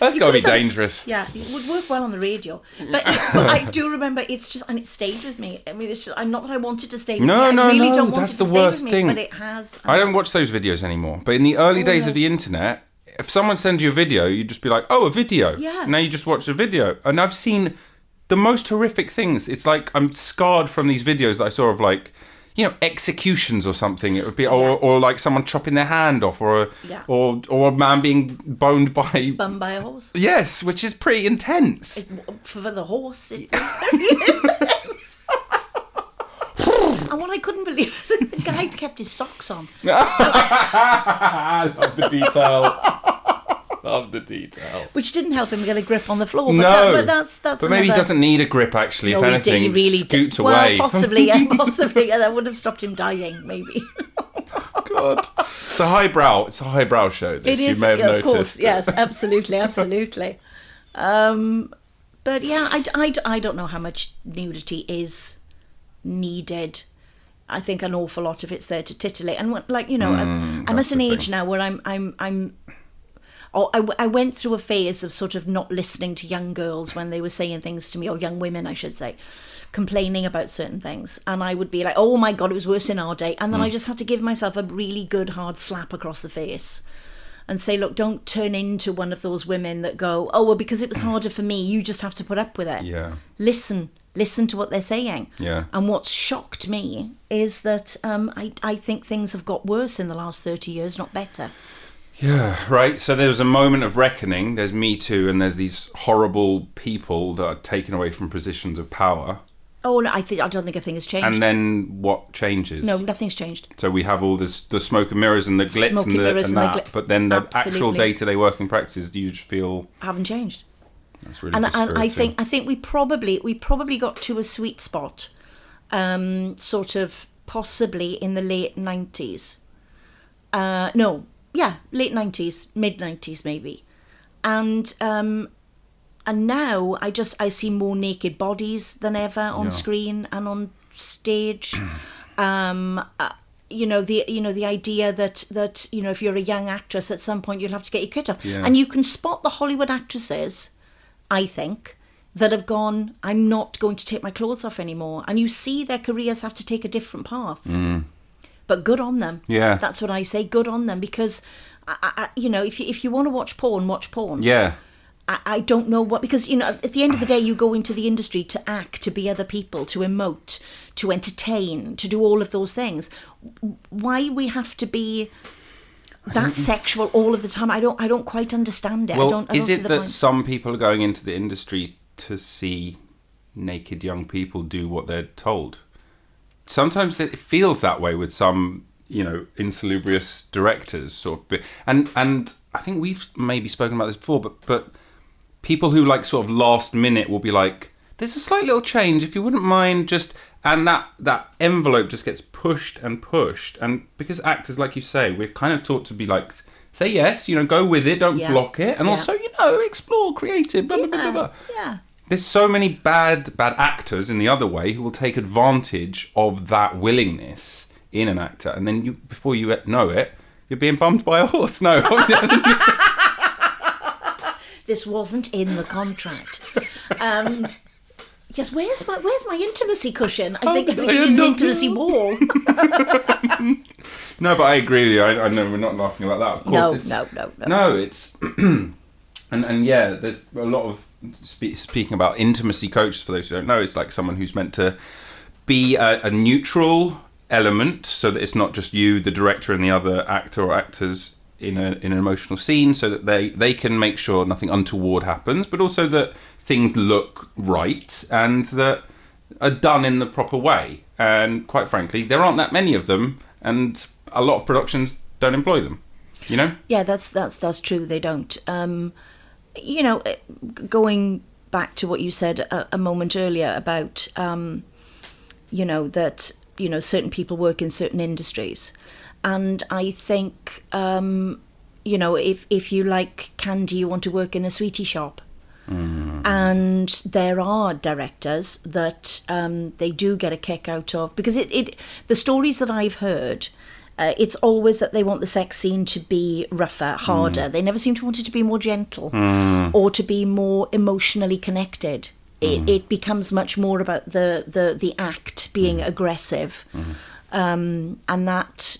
That's got to be dangerous. Yeah, it would work well on the radio. But I do remember. It's just, and it stayed with me. I mean, it's just. I'm not that I wanted to stay with me. I really don't want it to stay with me. But it has. I don't watch those videos anymore. But in the early days of the internet, if someone sends you a video, you'd just be like, oh, a video. Yeah. Now you just watch a video. And I've seen the most horrific things. It's like I'm scarred from these videos that I saw of like, you know, executions or something. It would be, or like someone chopping their hand off, or a man being bummed by a horse. Yes, which is pretty intense. For the horse, it's very intense. And what I couldn't believe is that the guy kept his socks on. I love the detail. Love the detail. Which didn't help him get a grip on the floor. But that's But maybe he doesn't need a grip, actually. No, if anything, he really scoots Well, away. possibly, and that would have stopped him dying, maybe. God. It's a highbrow show, this. It is, you may have of noticed. Course, yes, absolutely. But yeah, I don't know how much nudity is needed. I think an awful lot of it's there to titillate, and like, you know, I'm at an age now where I went through a phase of sort of not listening to young girls when they were saying things to me, or young women, I should say, complaining about certain things, and I would be like, oh my God, it was worse in our day, and then I just had to give myself a really good hard slap across the face and say, look, don't turn into one of those women that go, oh well, because it was harder for me, you just have to put up with it. Yeah. Listen to what they're saying. Yeah. And what's shocked me is that I think things have got worse in the last 30 years, not better. Yeah, right. So there was a moment of reckoning. There's Me Too, and there's these horrible people that are taken away from positions of power. Oh, no, I don't think a thing has changed. And then what changes? No, nothing's changed. So we have all the smoke and mirrors and the glitz and that. But then the actual day-to-day working practices, do you just feel haven't changed? That's really dispiriting. And I think we probably got to a sweet spot, sort of possibly in the late 90s. Late 90s, mid 90s maybe, and now I see more naked bodies than ever on screen and on stage. The idea that if you're a young actress, at some point you'll have to get your kit off, and you can spot the Hollywood actresses, I think, that have gone, I'm not going to take my clothes off anymore, and you see their careers have to take a different path. But good on them. Yeah, that's what I say. Good on them, because if you want to watch porn, watch porn. Yeah. I don't know what, because at the end of the day, you go into the industry to act, to be other people, to emote, to entertain, to do all of those things. Why we have to be that sexual all of the time? I don't quite understand it. Well, is it that some people are going into the industry to see naked young people do what they're told? Sometimes it feels that way with some, insalubrious directors, sort of. And I think we've maybe spoken about this before, but people who like sort of last minute will be like, there's a slight little change, if you wouldn't mind just, and that envelope just gets pushed, and because actors, like you say, we're kind of taught to be like, say yes, go with it, don't block it, and also, explore, creative, blah, blah, blah, blah. Yeah. There's so many bad actors in the other way who will take advantage of that willingness in an actor, and then before you know it, you're being bumped by a horse. No. This wasn't in the contract. Yes, where's my intimacy cushion? I think you need an intimacy wall. No, but I agree with you. I know we're not laughing about that. Of course, no. No, it's and yeah, there's a lot of speaking about intimacy coaches. For those who don't know, it's like someone who's meant to be a neutral element, so that it's not just you, the director, and the other actor or actors in an emotional scene, so that they can make sure nothing untoward happens, but also that things look right and that are done in the proper way. And quite frankly, there aren't that many of them, and a lot of productions don't employ them. Yeah, that's true. They don't. Going back to what you said a moment earlier about, that certain people work in certain industries, and I think you know, if you like candy, you want to work in a sweetie shop. And there are directors that they do get a kick out of, because the stories that I've heard, it's always that they want the sex scene to be rougher, harder. They never seem to want it to be more gentle or to be more emotionally connected. It becomes much more about the act being aggressive, and that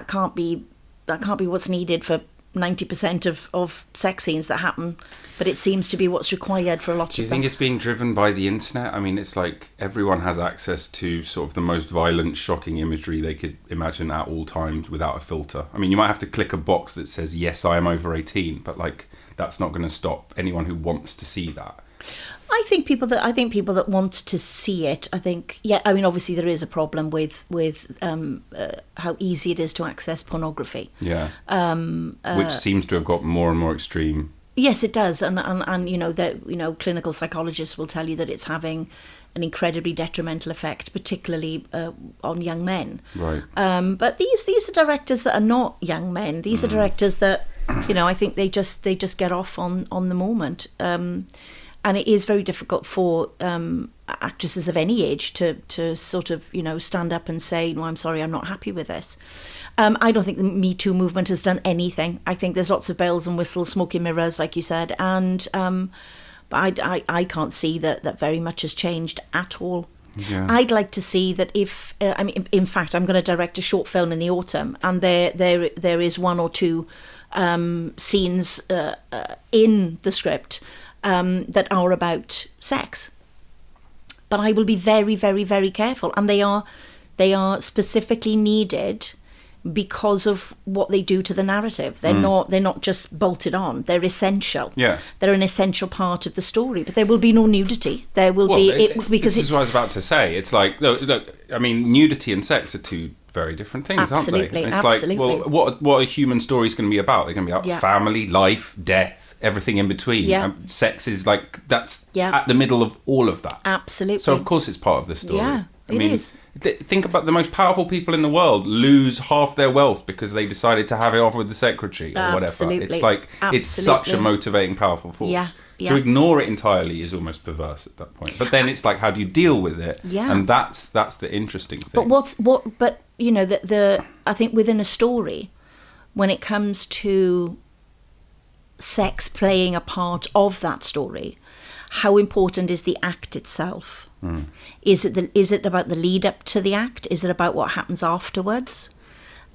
can't be what's needed for 90% of sex scenes that happen, but it seems to be what's required for a lot of them. Do you think it's being driven by the internet? I mean, it's like everyone has access to sort of the most violent, shocking imagery they could imagine at all times without a filter. I mean, you might have to click a box that says, yes, I am over 18, but like that's not going to stop anyone who wants to see that. I think people that want to see it, I mean, obviously there is a problem with how easy it is to access pornography. Yeah. Which seems to have got more and more extreme. Yes, it does, and you know that, you know, clinical psychologists will tell you that it's having an incredibly detrimental effect, particularly on young men. Right. But these are directors that are not young men. These are directors that, you know, I think they just get off on the moment. And it is very difficult for actresses of any age to sort of, you know, stand up and say, no, I'm sorry, I'm not happy with this. I don't think the Me Too movement has done anything. I think there's lots of bells and whistles, smoke and mirrors, like you said. And but I can't see that very much has changed at all. Yeah. I'd like to see that if, I mean, in fact, I'm going to direct a short film in the autumn, and there is one or two scenes in the script that are about sex, but I will be very, very, very careful, and they are specifically needed because of what they do to the narrative. They're not just bolted on. They're essential. Yeah, they're an essential part of the story. But there will be no nudity. There will because this is what I was about to say. It's like look. I mean, nudity and sex are two very different things, aren't they? It's absolutely. Like, well, what a human story is going to be about? They're going to be about family, life, death. Everything in between. Yeah. Sex is like, that's at the middle of all of that. Absolutely. So of course it's part of the story. Yeah, I mean, is. Think about the most powerful people in the world lose half their wealth because they decided to have it off with the secretary or whatever. It's like, it's such a motivating, powerful force. Yeah. To ignore it entirely is almost perverse at that point. But then it's like, how do you deal with it? Yeah. And that's the interesting thing. But you know, I think within a story, when it comes to sex playing a part of that story, how important is the act itself? Is it about the lead up to the act? Is it about what happens afterwards?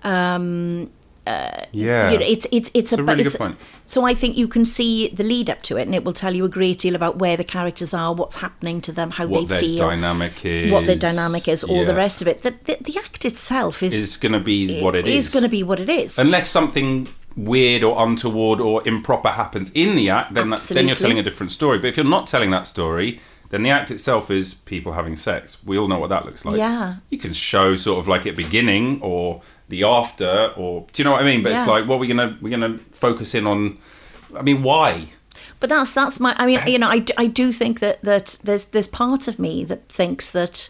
You know, it's a really good point. So I think you can see the lead up to it, and it will tell you a great deal about where the characters are, what's happening to them, how they feel, what their dynamic is, all the rest of it. The act itself is going to be what it is. Is going to be what it is, unless something weird or untoward or improper happens in the act, then you're telling a different story. But if you're not telling that story, then the act itself is people having sex. We all know what that looks like. Yeah. You can show sort of like at beginning or the after, or do you know what I mean? But it's like, well, we're gonna focus in on. I mean, why? But that's my. I mean, you know, I do think that there's part of me that thinks that.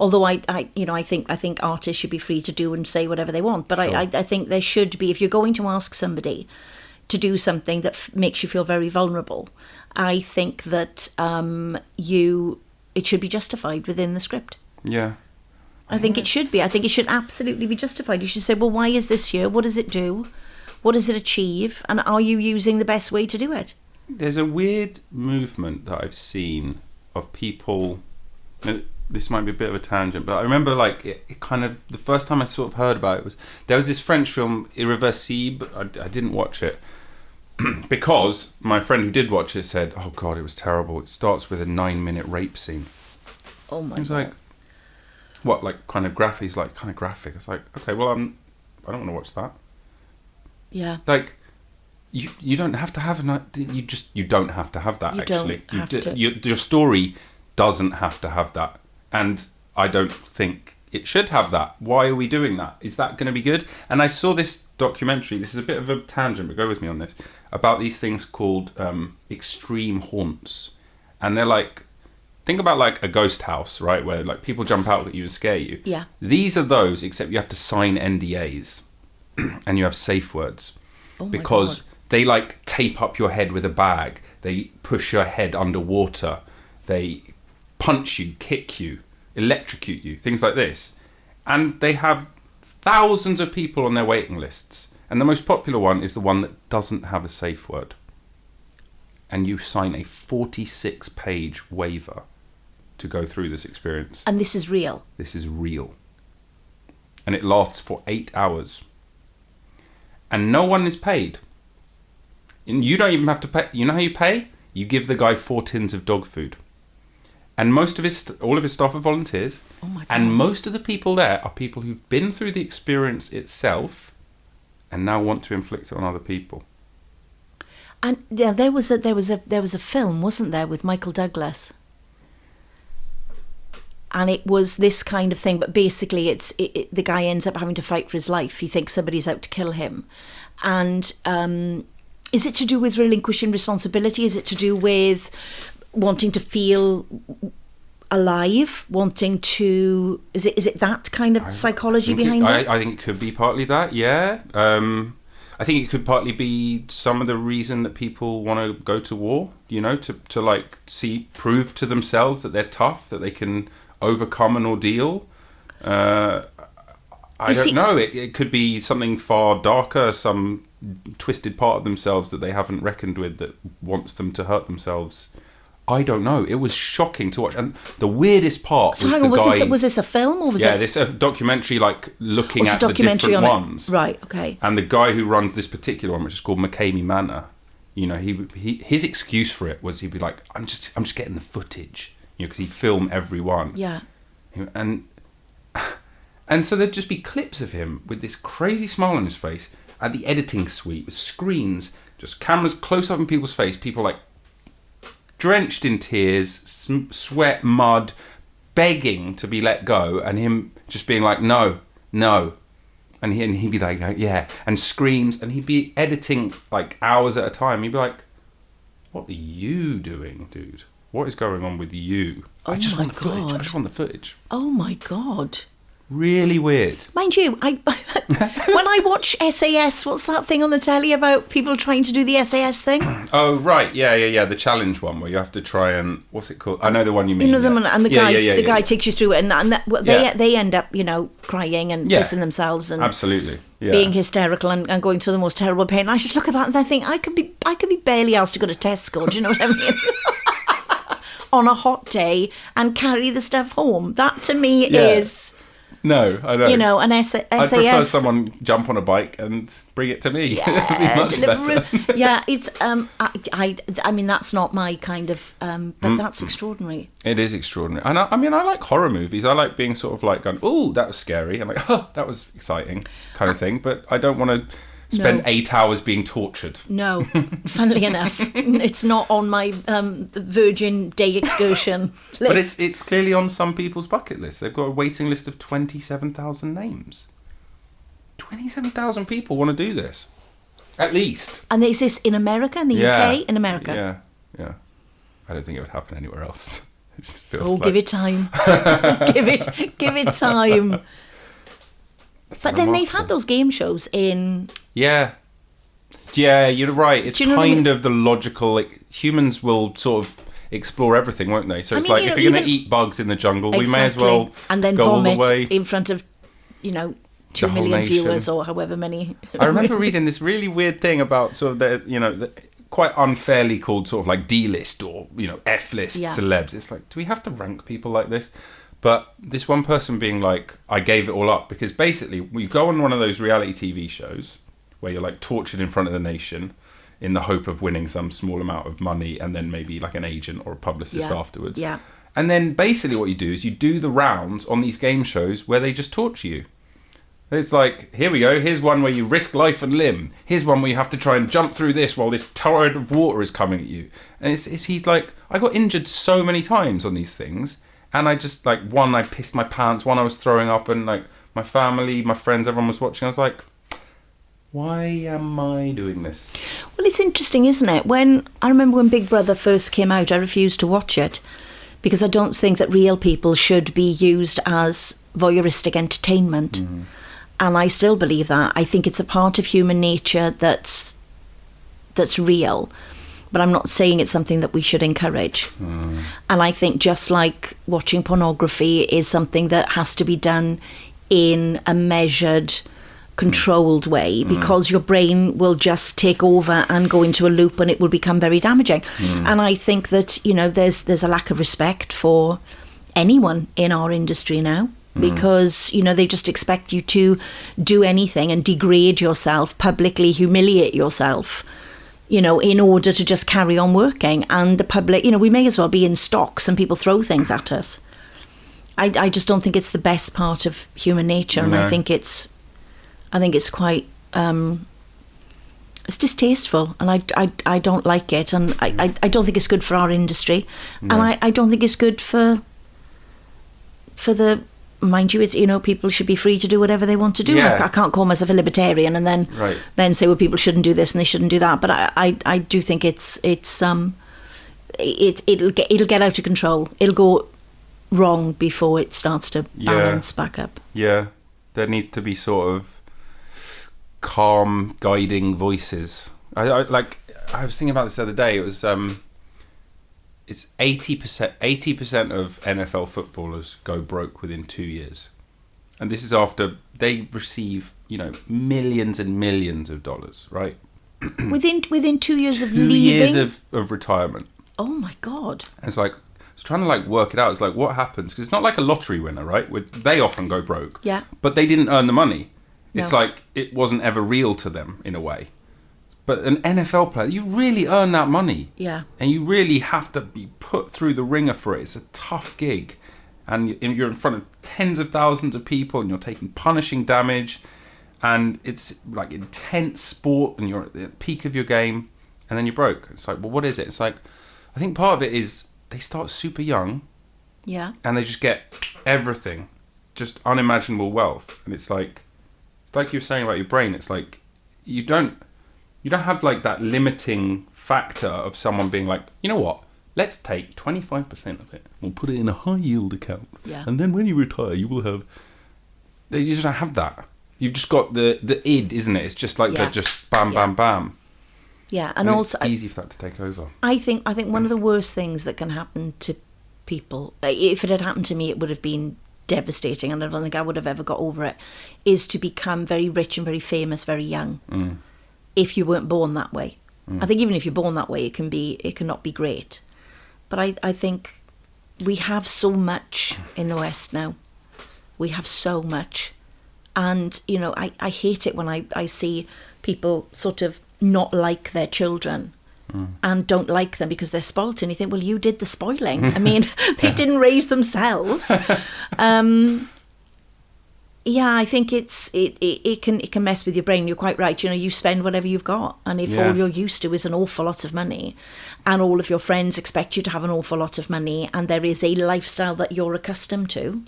Although I think artists should be free to do and say whatever they want, but sure. I think there should be, if you're going to ask somebody to do something that makes you feel very vulnerable, I think that it should be justified within the script. Yeah. I think it should be. I think it should absolutely be justified. You should say, well, why is this here? What does it do? What does it achieve? And are you using the best way to do it? There's a weird movement that I've seen of people. This might be a bit of a tangent, but I remember like it kind of, the first time I sort of heard about it was, there was this French film, Irreversible. I didn't watch it because my friend who did watch it said, oh God, it was terrible. It starts with a 9-minute rape scene. Oh my God. He's like, what, like kind of graphic? He's like, kind of graphic. It's like, okay, well, I don't want to watch that. Yeah. Like, you don't have to have you don't have to have that, actually. Your story doesn't have to have that. And I don't think it should have that. Why are we doing that? Is that going to be good? And I saw this documentary, this is a bit of a tangent, but go with me on this, about these things called extreme haunts. And they're like, think about like a ghost house, right? Where like people jump out at you and scare you. Yeah. These are those, except you have to sign NDAs and you have safe words. because they like tape up your head with a bag. They push your head underwater. They punch you, kick you, electrocute you, things like this. And they have thousands of people on their waiting lists. And the most popular one is the one that doesn't have a safe word. And you sign a 46-page waiver to go through this experience. And this is real? This is real. And it lasts for 8 hours. And no one is paid. And you don't even have to pay. You know how you pay? You give the guy 4 tins of dog food. And all of his staff are volunteers. Oh my God. And most of the people there are people who've been through the experience itself and now want to inflict it on other people. And yeah, there was a film, wasn't there, with Michael Douglas? And it was this kind of thing, but basically the guy ends up having to fight for his life. He thinks somebody's out to kill him. And is it to do with relinquishing responsibility? Is it to do with wanting to feel alive? Wanting to... Is it that kind of psychology behind it? I think it could be partly that, yeah. I think it could partly be some of the reason that people want to go to war, you know, to like prove to themselves that they're tough, that they can overcome an ordeal. I don't know. It could be something far darker, some twisted part of themselves that they haven't reckoned with that wants them to hurt themselves. I don't know. It was shocking to watch. And the weirdest part was the guy... Was this a film or was it... Yeah, this a documentary, like, looking at the different ones. Right, okay. And the guy who runs this particular one, which is called McCamey Manor, you know, his excuse for it was he'd be like, I'm just getting the footage, you know, because he'd film every one. Yeah. And so there'd just be clips of him with this crazy smile on his face at the editing suite with screens, just cameras close up in people's face, people like drenched in tears, sweat, mud, begging to be let go, and him just being like, no. And he'd be like, yeah, and screams, and he'd be editing like hours at a time. He'd be like, what are you doing, dude? What is going on with you? I just want the footage. Oh my God. Really weird. Mind you, when I watch SAS, what's that thing on the telly about people trying to do the SAS thing? Oh, right. Yeah. The challenge one where you have to try and... What's it called? I know the one you mean. You know the one, and the guy takes you through it, and they end up, you know, crying and pissing themselves and absolutely being hysterical and going through the most terrible pain. And I just look at that and I think, I could be barely asked to go to Tesco, do you know what I mean? On a hot day and carry the stuff home. That to me is... No, I know. You know, an SAS... I prefer someone jump on a bike and bring it to me. Yeah, It'd be much better. Yeah, it's... I mean, that's not my kind of... but that's extraordinary. It is extraordinary. And I mean, I like horror movies. I like being sort of like going, oh, that was scary. And like, oh, that was exciting kind of thing. But I don't want to spend 8 hours being tortured. No, funnily enough, it's not on my Virgin Day excursion list. But it's clearly on some people's bucket list. They've got a waiting list of 27,000 names. 27,000 people want to do this, at least. And is this in America, in the UK? In America? Yeah. I don't think it would happen anywhere else. It just feels give it time. give it time. But then they've had those game shows in... Yeah, you're right. It's kind of the logical... Like, humans will sort of explore everything, won't they? So it's like, if you're going to eat bugs in the jungle, we may as well and then go vomit all the way in front of, 2 million viewers or however many. I remember reading this really weird thing about sort of the quite unfairly called sort of like D-list or, F-list celebs. It's like, do we have to rank people like this? But this one person being like, I gave it all up, because basically we go on one of those reality TV shows where you're like tortured in front of the nation in the hope of winning some small amount of money and then maybe like an agent or a publicist afterwards. Yeah. And then basically what you do is you do the rounds on these game shows where they just torture you. It's like, here we go, here's one where you risk life and limb. Here's one where you have to try and jump through this while this torrent of water is coming at you. And he's like, I got injured so many times on these things. And I just, like, one, I pissed my pants, one, I was throwing up, and, like, my family, my friends, everyone was watching. I was like, why am I doing this? Well, it's interesting, isn't it? I remember when Big Brother first came out, I refused to watch it because I don't think that real people should be used as voyeuristic entertainment. And I still believe that. I think it's a part of human nature that's real. But I'm not saying it's something that we should encourage. And I think just like watching pornography is something that has to be done in a measured, controlled way, because your brain will just take over and go into a loop and it will become very damaging. And I think that, you know, there's a lack of respect for anyone in our industry now, because, you know, they just expect you to do anything and degrade yourself, publicly humiliate yourself, you know, in order to just carry on working. And the public, you know, we may as well be in stocks and people throw things at us. I just don't think it's the best part of human nature. And I think it's quite, it's distasteful, and I don't like it. And I don't think it's good for our industry. And I don't think it's good for the, mind you, it's, you know, people should be free to do whatever they want to do. I can't call myself a libertarian and then say, well, people shouldn't do this and they shouldn't do that. But I do think it'll get out of control. It'll go wrong before it starts to balance back up. Yeah, there needs to be sort of calm, guiding voices. I was thinking about this the other day. It was it's 80% of NFL footballers go broke within 2 years. And this is after they receive, you know, millions and millions of dollars, right? within 2 years of 2 leaving? years of retirement. Oh my God. And it's like, I was trying to like work it out. It's like, what happens? Because it's not like a lottery winner, right? They often go broke. Yeah. But they didn't earn the money. It's like, it wasn't ever real to them in a way. But an NFL player, you really earn that money. Yeah. And you really have to be put through the ringer for it. It's a tough gig. And you're in front of tens of thousands of people and you're taking punishing damage. And it's like intense sport and you're at the peak of your game. And then you're broke. It's like, well, what is it? It's like, I think part of it is they start super young. Yeah. And they just get everything. Just unimaginable wealth. And it's like you were saying about your brain. It's like, you don't have like that limiting factor of someone being like, you know what, let's take 25% of it. We'll put it in a high yield account. Yeah. And then when you retire, you will have... You just don't have that. You've just got the id, isn't it? It's just like they're just bam, bam, bam. Yeah, and also... it's easy for that to take over. I think one of the worst things that can happen to people, if it had happened to me, it would have been devastating, and I don't think I would have ever got over it, is to become very rich and very famous very young. If you weren't born that way. I think even if you're born that way, it cannot be great. But I think we have so much in the West now. We have so much. And, you know, I hate it when I see people sort of not like their children and don't like them because they're spoilt. And you think, well, you did the spoiling. I mean, they didn't raise themselves. Yeah, I think it can mess with your brain. You're quite right. You know, you spend whatever you've got, and if all you're used to is an awful lot of money, and all of your friends expect you to have an awful lot of money, and there is a lifestyle that you're accustomed to,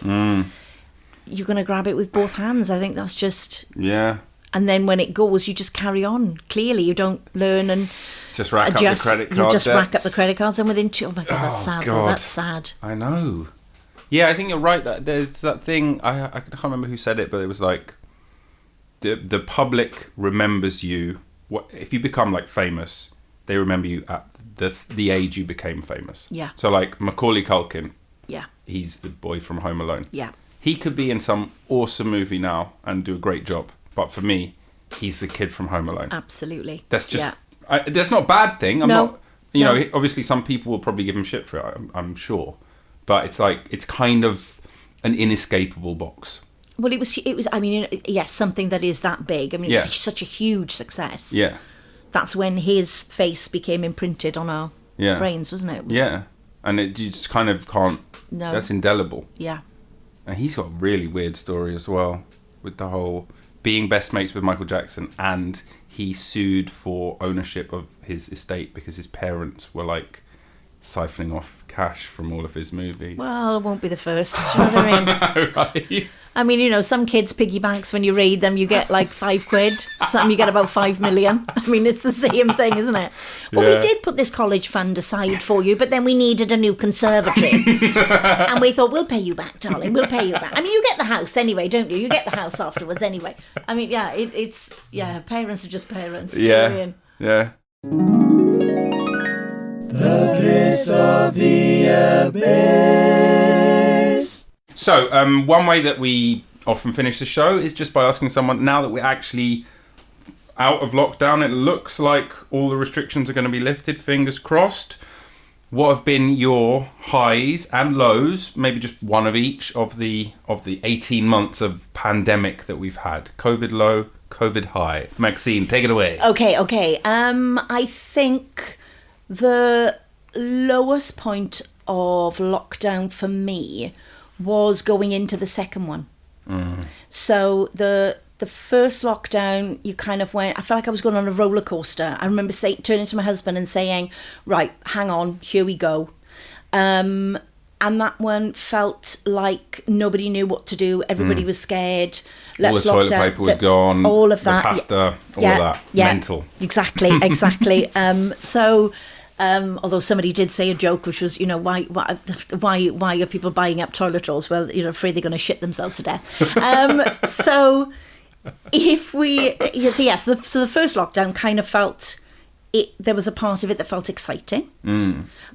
you're going to grab it with both hands. I think that's just And then when it goes, you just carry on. Clearly, you don't learn and just rack up the credit card. You just rack up the credit cards, and within oh my God, that's sad. God. That's sad. I know. Yeah, I think you're right. That there's that thing. I can't remember who said it, but it was like the public remembers you. If you become like famous, they remember you at the age you became famous. Yeah. So like Macaulay Culkin. Yeah. He's the boy from Home Alone. Yeah. He could be in some awesome movie now and do a great job, but for me, he's the kid from Home Alone. Absolutely. That's just. That's not a bad thing. I'm not. You know, obviously, some people will probably give him shit for it. I'm sure. But it's like, it's kind of an inescapable box. Well, it was. I mean, yes, something that is that big. I mean, it was such a huge success. Yeah. That's when his face became imprinted on our brains, wasn't it? And you just kind of can't. No. That's indelible. Yeah. And he's got a really weird story as well, with the whole being best mates with Michael Jackson, and he sued for ownership of his estate because his parents were like siphoning off cash from all of his movies. Well, it won't be the first. Do you know what I mean? Right. I mean, you know, some kids' piggy banks, when you read them, you get like £5. Some you get about 5 million. I mean, it's the same thing, isn't it? Well, we did put this college fund aside for you, but then we needed a new conservatory. And we thought, we'll pay you back, darling. We'll pay you back. I mean, you get the house anyway, don't you? You get the house afterwards anyway. I mean, yeah, it's parents are just parents. Yeah. Yeah. The bliss of the abyss. So, one way that we often finish the show is just by asking someone, now that we're actually out of lockdown, it looks like all the restrictions are going to be lifted, fingers crossed. What have been your highs and lows, maybe just one of each, of the 18 months of pandemic that we've had? COVID low, COVID high. Maxine, take it away. Okay. I think the lowest point of lockdown for me was going into the second one. So the first lockdown, you kind of went, I felt like I was going on a roller coaster. I remember turning to my husband and saying, right, hang on, here we go. And that one felt like nobody knew what to do. Everybody was scared. All the toilet paper was gone. All of that. The pasta, all of that. Yeah, mental. Exactly. Although somebody did say a joke, which was, you know, why are people buying up toilet rolls? Well, you're afraid they're going to shit themselves to death. So the first lockdown kind of felt, there was a part of it that felt exciting.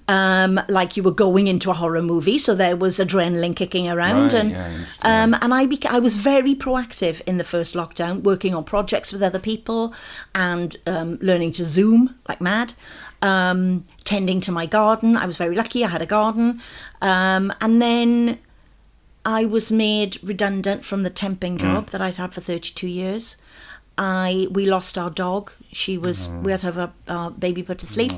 Like you were going into a horror movie, so there was adrenaline kicking around. And I was very proactive in the first lockdown, working on projects with other people and learning to Zoom like mad. Tending to my garden. I was very lucky, I had a garden. And then I was made redundant from the temping job that I'd had for 32 years. We lost our dog. We had to have our baby put to sleep.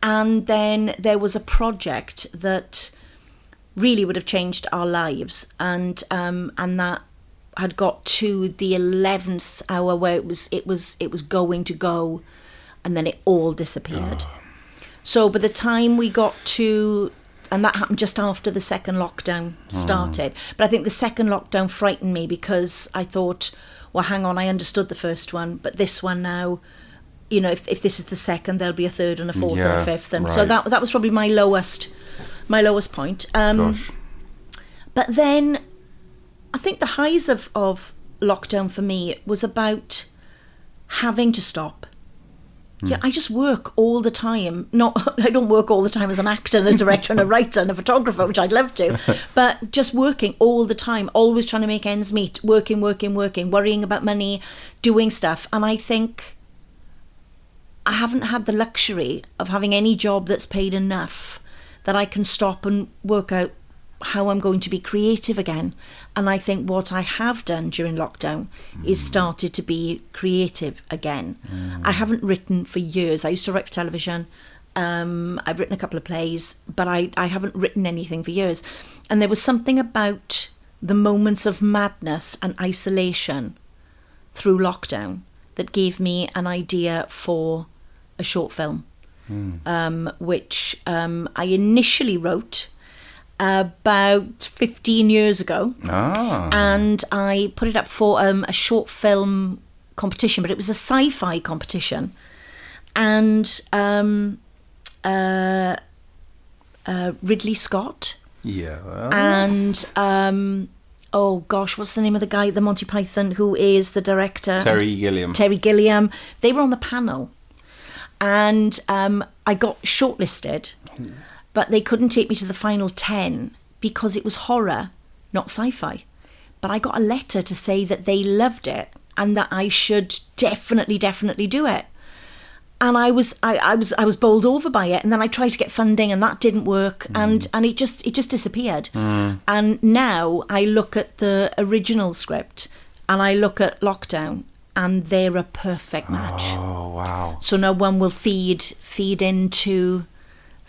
And then there was a project that really would have changed our lives. And that had got to the 11th hour where it was going to go, and then it all disappeared. So by the time we got to, and that happened just after the second lockdown started. But I think the second lockdown frightened me because I thought, well, hang on, I understood the first one, but this one now, you know, if this is the second, there'll be a third and a fourth and a fifth. And so that was probably my lowest point. But then I think the highs of lockdown for me was about having to stop. Yeah, I just work all the time. I don't work all the time as an actor and a director and a writer and a photographer, which I'd love to, but just working all the time, always trying to make ends meet, working, worrying about money, doing stuff. And I think I haven't had the luxury of having any job that's paid enough that I can stop and work out how I'm going to be creative again. And I think what I have done during lockdown is started to be creative again. I haven't written for years. I used to write for television. I've written a couple of plays, but I haven't written anything for years. And there was something about the moments of madness and isolation through lockdown that gave me an idea for a short film, which I initially wrote about 15 years ago, and I put it up for a short film competition, but it was a sci-fi competition, and Ridley Scott, and oh gosh, what's the name of the guy, the Monty Python, who is the director? Terry Gilliam. They were on the panel, and I got shortlisted. But they couldn't take me to the final 10 because it was horror, not sci-fi. But I got a letter to say that they loved it and that I should definitely do it. And I was bowled over by it. And then I tried to get funding and that didn't work. And it just disappeared. And now I look at the original script and I look at Lockdown, and they're a perfect match. Oh, wow. So now one will feed into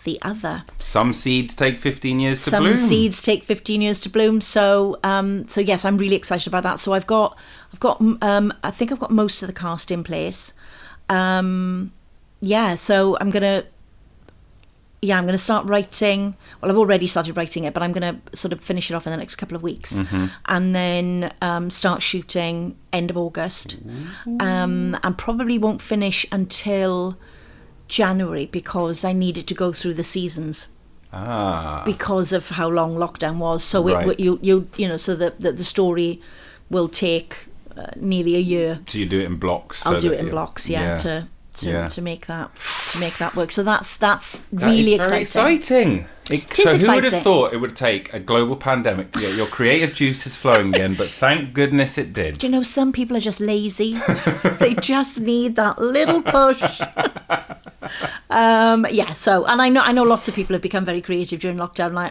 the other. Some seeds take 15 years to bloom. Some seeds take 15 years to bloom. So yes, I'm really excited about that. So I think I've got most of the cast in place. So I'm gonna, I'm going to start writing. Well, I've already started writing it, but I'm going to sort of finish it off in the next couple of weeks. And then start shooting end of August. And probably won't finish until January because I needed to go through the seasons. Because of how long lockdown was. So so the story will take nearly a year. So you do it in blocks? I'll do it in blocks, to make that work. So that's really exciting. Very exciting. So exciting. Who would have thought it would take a global pandemic to get your creative juices flowing again? But thank goodness it did. Do you know, some people are just lazy. They just need that little push. So, and I know lots of people have become very creative during lockdown.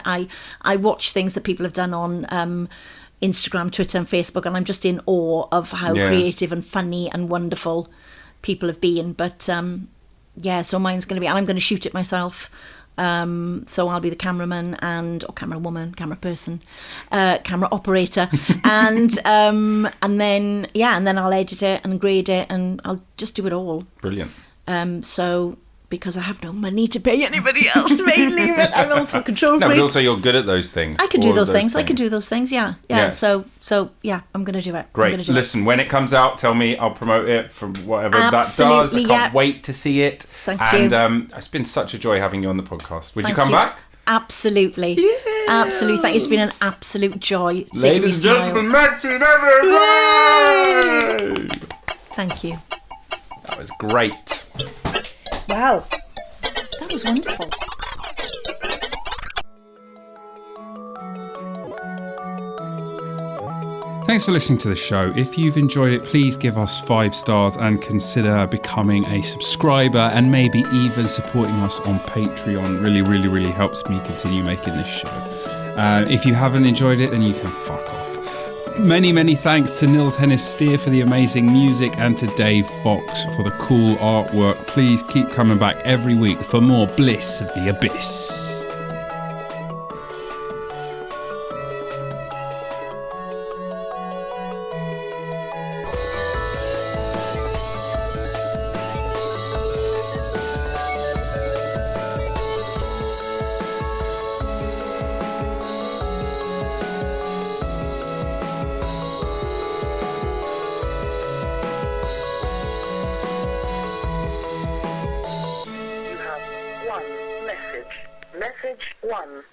I watch things that people have done on Instagram, Twitter and Facebook, and I'm just in awe of how creative and funny and wonderful people have been. But so mine's going to be, and I'm going to shoot it myself. So I'll be the cameraman or camera woman, camera person, camera operator, and then I'll edit it and grade it, and I'll just do it all. Brilliant. So because I have no money to pay anybody else mainly, but I'm also a control freak. No, but also you're good at those things. I can do those things. I can do those things. Yeah. Yes. So I'm going to do it. Great. Listen, when it comes out, tell me. I'll promote it from whatever that does. I can't wait to see it. Thank you. And it's been such a joy having you on the podcast. Would you come back? Absolutely. Yes. Absolutely. Thank you. It's been an absolute joy. Ladies and gentlemen, Maxine Evans. Thank you. That was great. Wow. That was wonderful. Thanks for listening to the show. If you've enjoyed it, please give us 5 stars and consider becoming a subscriber and maybe even supporting us on Patreon. Really, really, really helps me continue making this show. If you haven't enjoyed it, then you can fuck off. Many, many thanks to Nils Hennis Steer for the amazing music and to Dave Fox for the cool artwork. Please keep coming back every week for more Bliss of the Abyss. Message 1.